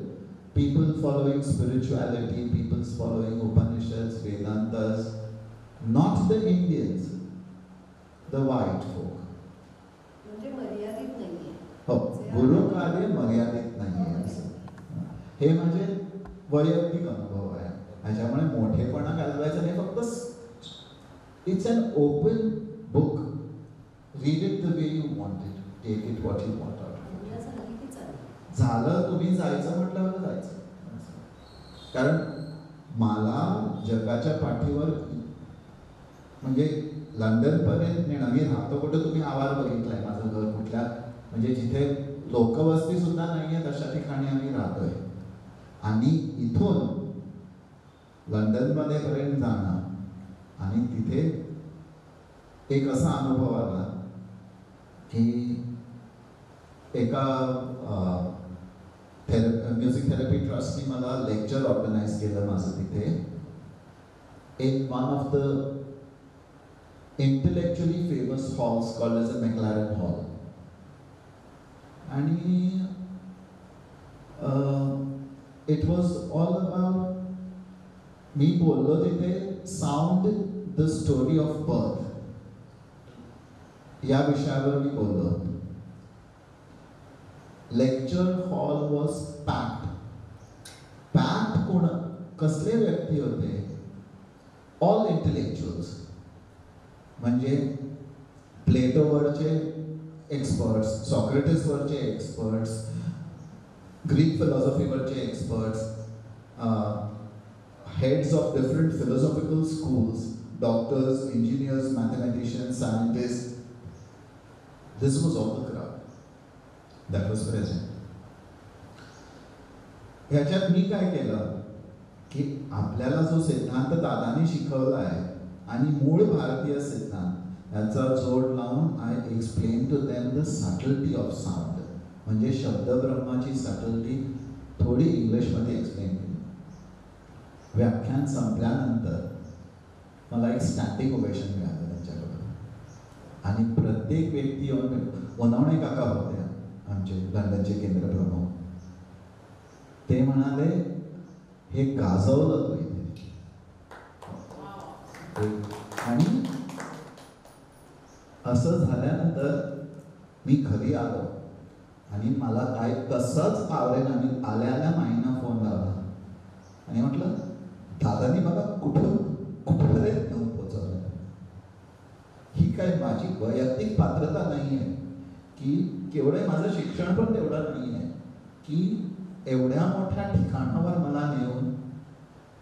people following spirituality, people following Upanishads, Vedantas, not the Indians, the white folk. म्हणजे मर्यादित नाहीये. हो, गुरु कार्य मर्यादित नाहीये. हे माझे वैयक्तिक अनुभव आहे. ह्याच्यामुळे मोठेपणा घालवायचा नाही, फक्त it's an open book. Read it the way you want it, take it what you want out. झालं तुम्ही जायचं म्हटल्यावर जायचं. कारण मला जगाच्या पाठीवर म्हणजे लंडनपर्यंत नेणं, मी राहतो कुठं तुम्ही आवार बघितलाय माझं घर कुठल्या म्हणजे जिथे लोकवस्ती सुद्धा नाही आहे तशा ठिकाणी आम्ही राहतोय. आणि इथून लंडनमध्ये पर्यंत जाणं आणि तिथे एक असा अनुभव आला की एका म्युझिक थेरपी ट्रस्टने मला लेक्चर ऑर्गनाइज केलं माझं तिथे in one of the intellectually famous halls called as a McLaren hall. आणि इट वॉज ऑल अबाउट, मी बोललो तिथे sound the story of birth या विषयावर मी बोललो. Lecture hall was packed. Packed कोण कसले व्यक्ती होते? All intellectuals. म्हणजे प्लेटोवरचे एक्सपर्ट्स, सॉक्रेटिसवरचे एक्सपर्ट्स, ग्रीक फिलॉसॉफीवरचे experts, heads of different philosophical schools, doctors, engineers, mathematicians, scientist. This was all the crowd that was present. ह्याच्यात मी काय केलं की आपल्याला जो सिद्धांत दादांनी शिकवला आहे आणि मूळ भारतीय सिद्धांत याचा जोड लावून I explain to them the subtlety of sound. म्हणजे शब्दब्रह्माची सटलिटी थोडी इंग्लिशमध्ये एक्सप्लेन केली. व्याख्यान संपल्यानंतर मला एक स्टँडिंग ओवेशन मिळालं त्यांच्याकडून. आणि प्रत्येक व्यक्ती येऊन उन्हावणे काका होत्या आमचे लंडनचे केंद्र प्रमुख. ते म्हणाले हे गाजवलं तू इथे. आणि असं झाल्यानंतर मी घरी आलो आणि मला काय तसंच आवडेल आणि आल्याला माईंना फोन लावला आणि म्हटलं दादानी मला कुठपर्यंत नेऊन पोचवलं. ही काय माझी वैयक्तिक पात्रता नाही आहे की केवढे माझं शिक्षण पण तेवढं नाही आहे की एवढ्या मोठ्या ठिकाणावर मला नेऊन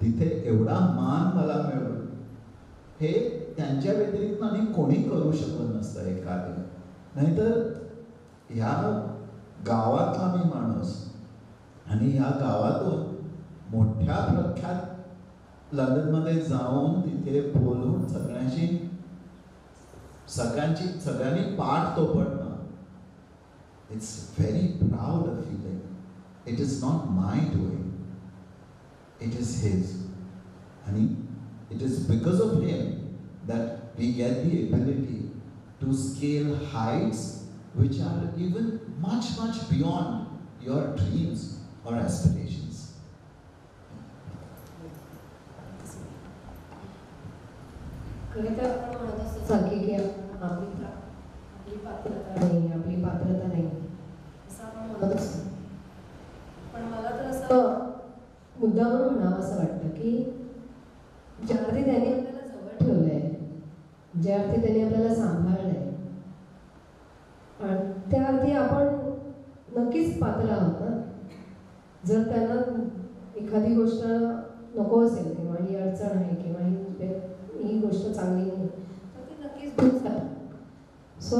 तिथे एवढा मान मला मिळवून हे त्यांच्या व्यतिरिक्त आणि कोणी करू शकत नसतं हे कार्य. नाहीतर ह्या गावातला मी माणूस आणि ह्या गावातून मोठ्या प्रख्यात लंडनमध्ये जाऊन तिथे बोलून सगळ्यांनी पाठ तो पडणं. It's very proud of feeling. It is not my doing. it is his. And it is because of him that we get the ability to scale heights which are even much, much beyond your dreams or aspirations. खरं तर आपण म्हणत असतो सारखी की आपली पात्रता नाही, आपली पात्रता नाही असं आपण म्हणत असतो. पण मला तर असं मुद्दामून म्हणावं असं वाटतं की ज्या अर्थी त्यांनी आपल्याला जवळ ठेवलंय, ज्या अर्थी त्यांनी आपल्याला सांभाळलंय, आणि त्या अर्थी आपण नक्कीच पात्र आहोत ना. जर त्यांना एखादी गोष्ट नको असेल किंवा ही अडचण आहे किंवा ही गोष्ट चांगली नाही तर ती नक्कीच दूर जातात. सो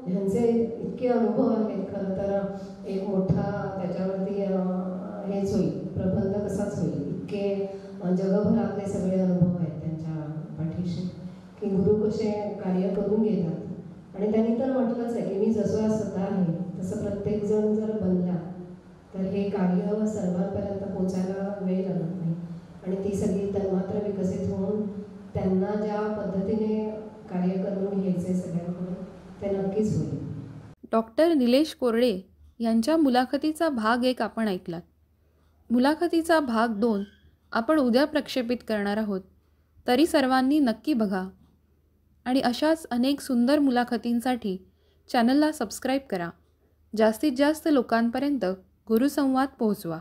ह्यांचे इतके अनुभव आहेत. खरं तर एक मोठा त्याच्यावरती हेच होईल, प्रबंध कसाच होईल. इतके जगभरातले सगळे अनुभव आहेत त्यांच्या पाठीशी की गुरु कसे कार्य करून घेतात. आणि त्यांनी तर म्हटलंच आहे की मी जसं स्वतः आहे तसं प्रत्येकजण जर बनला तर हे कार्य सर्वांपर्यंत पोचायला वेळ लागत नाही. आणि ती सगळी तन्मात्र विकसित होऊन त्यांना ज्या पद्धतीने कार्य करून घ्यायचे सगळ्यांकडून ते नक्कीच होईल. डॉक्टर निलेश कोरडे यांच्या मुलाखतीचा भाग 1 आपण ऐकलात. मुलाखतीचा भाग 2 आपण उद्या प्रक्षेपित करणार आहोत. तरी सर्वांनी नक्की बघा आणि अशाच अनेक सुंदर मुलाखतींसाठी चॅनलला सबस्क्राईब करा. जास्तीत जास्त लोकांपर्यंत गुरुसंवाद पोहोचवा.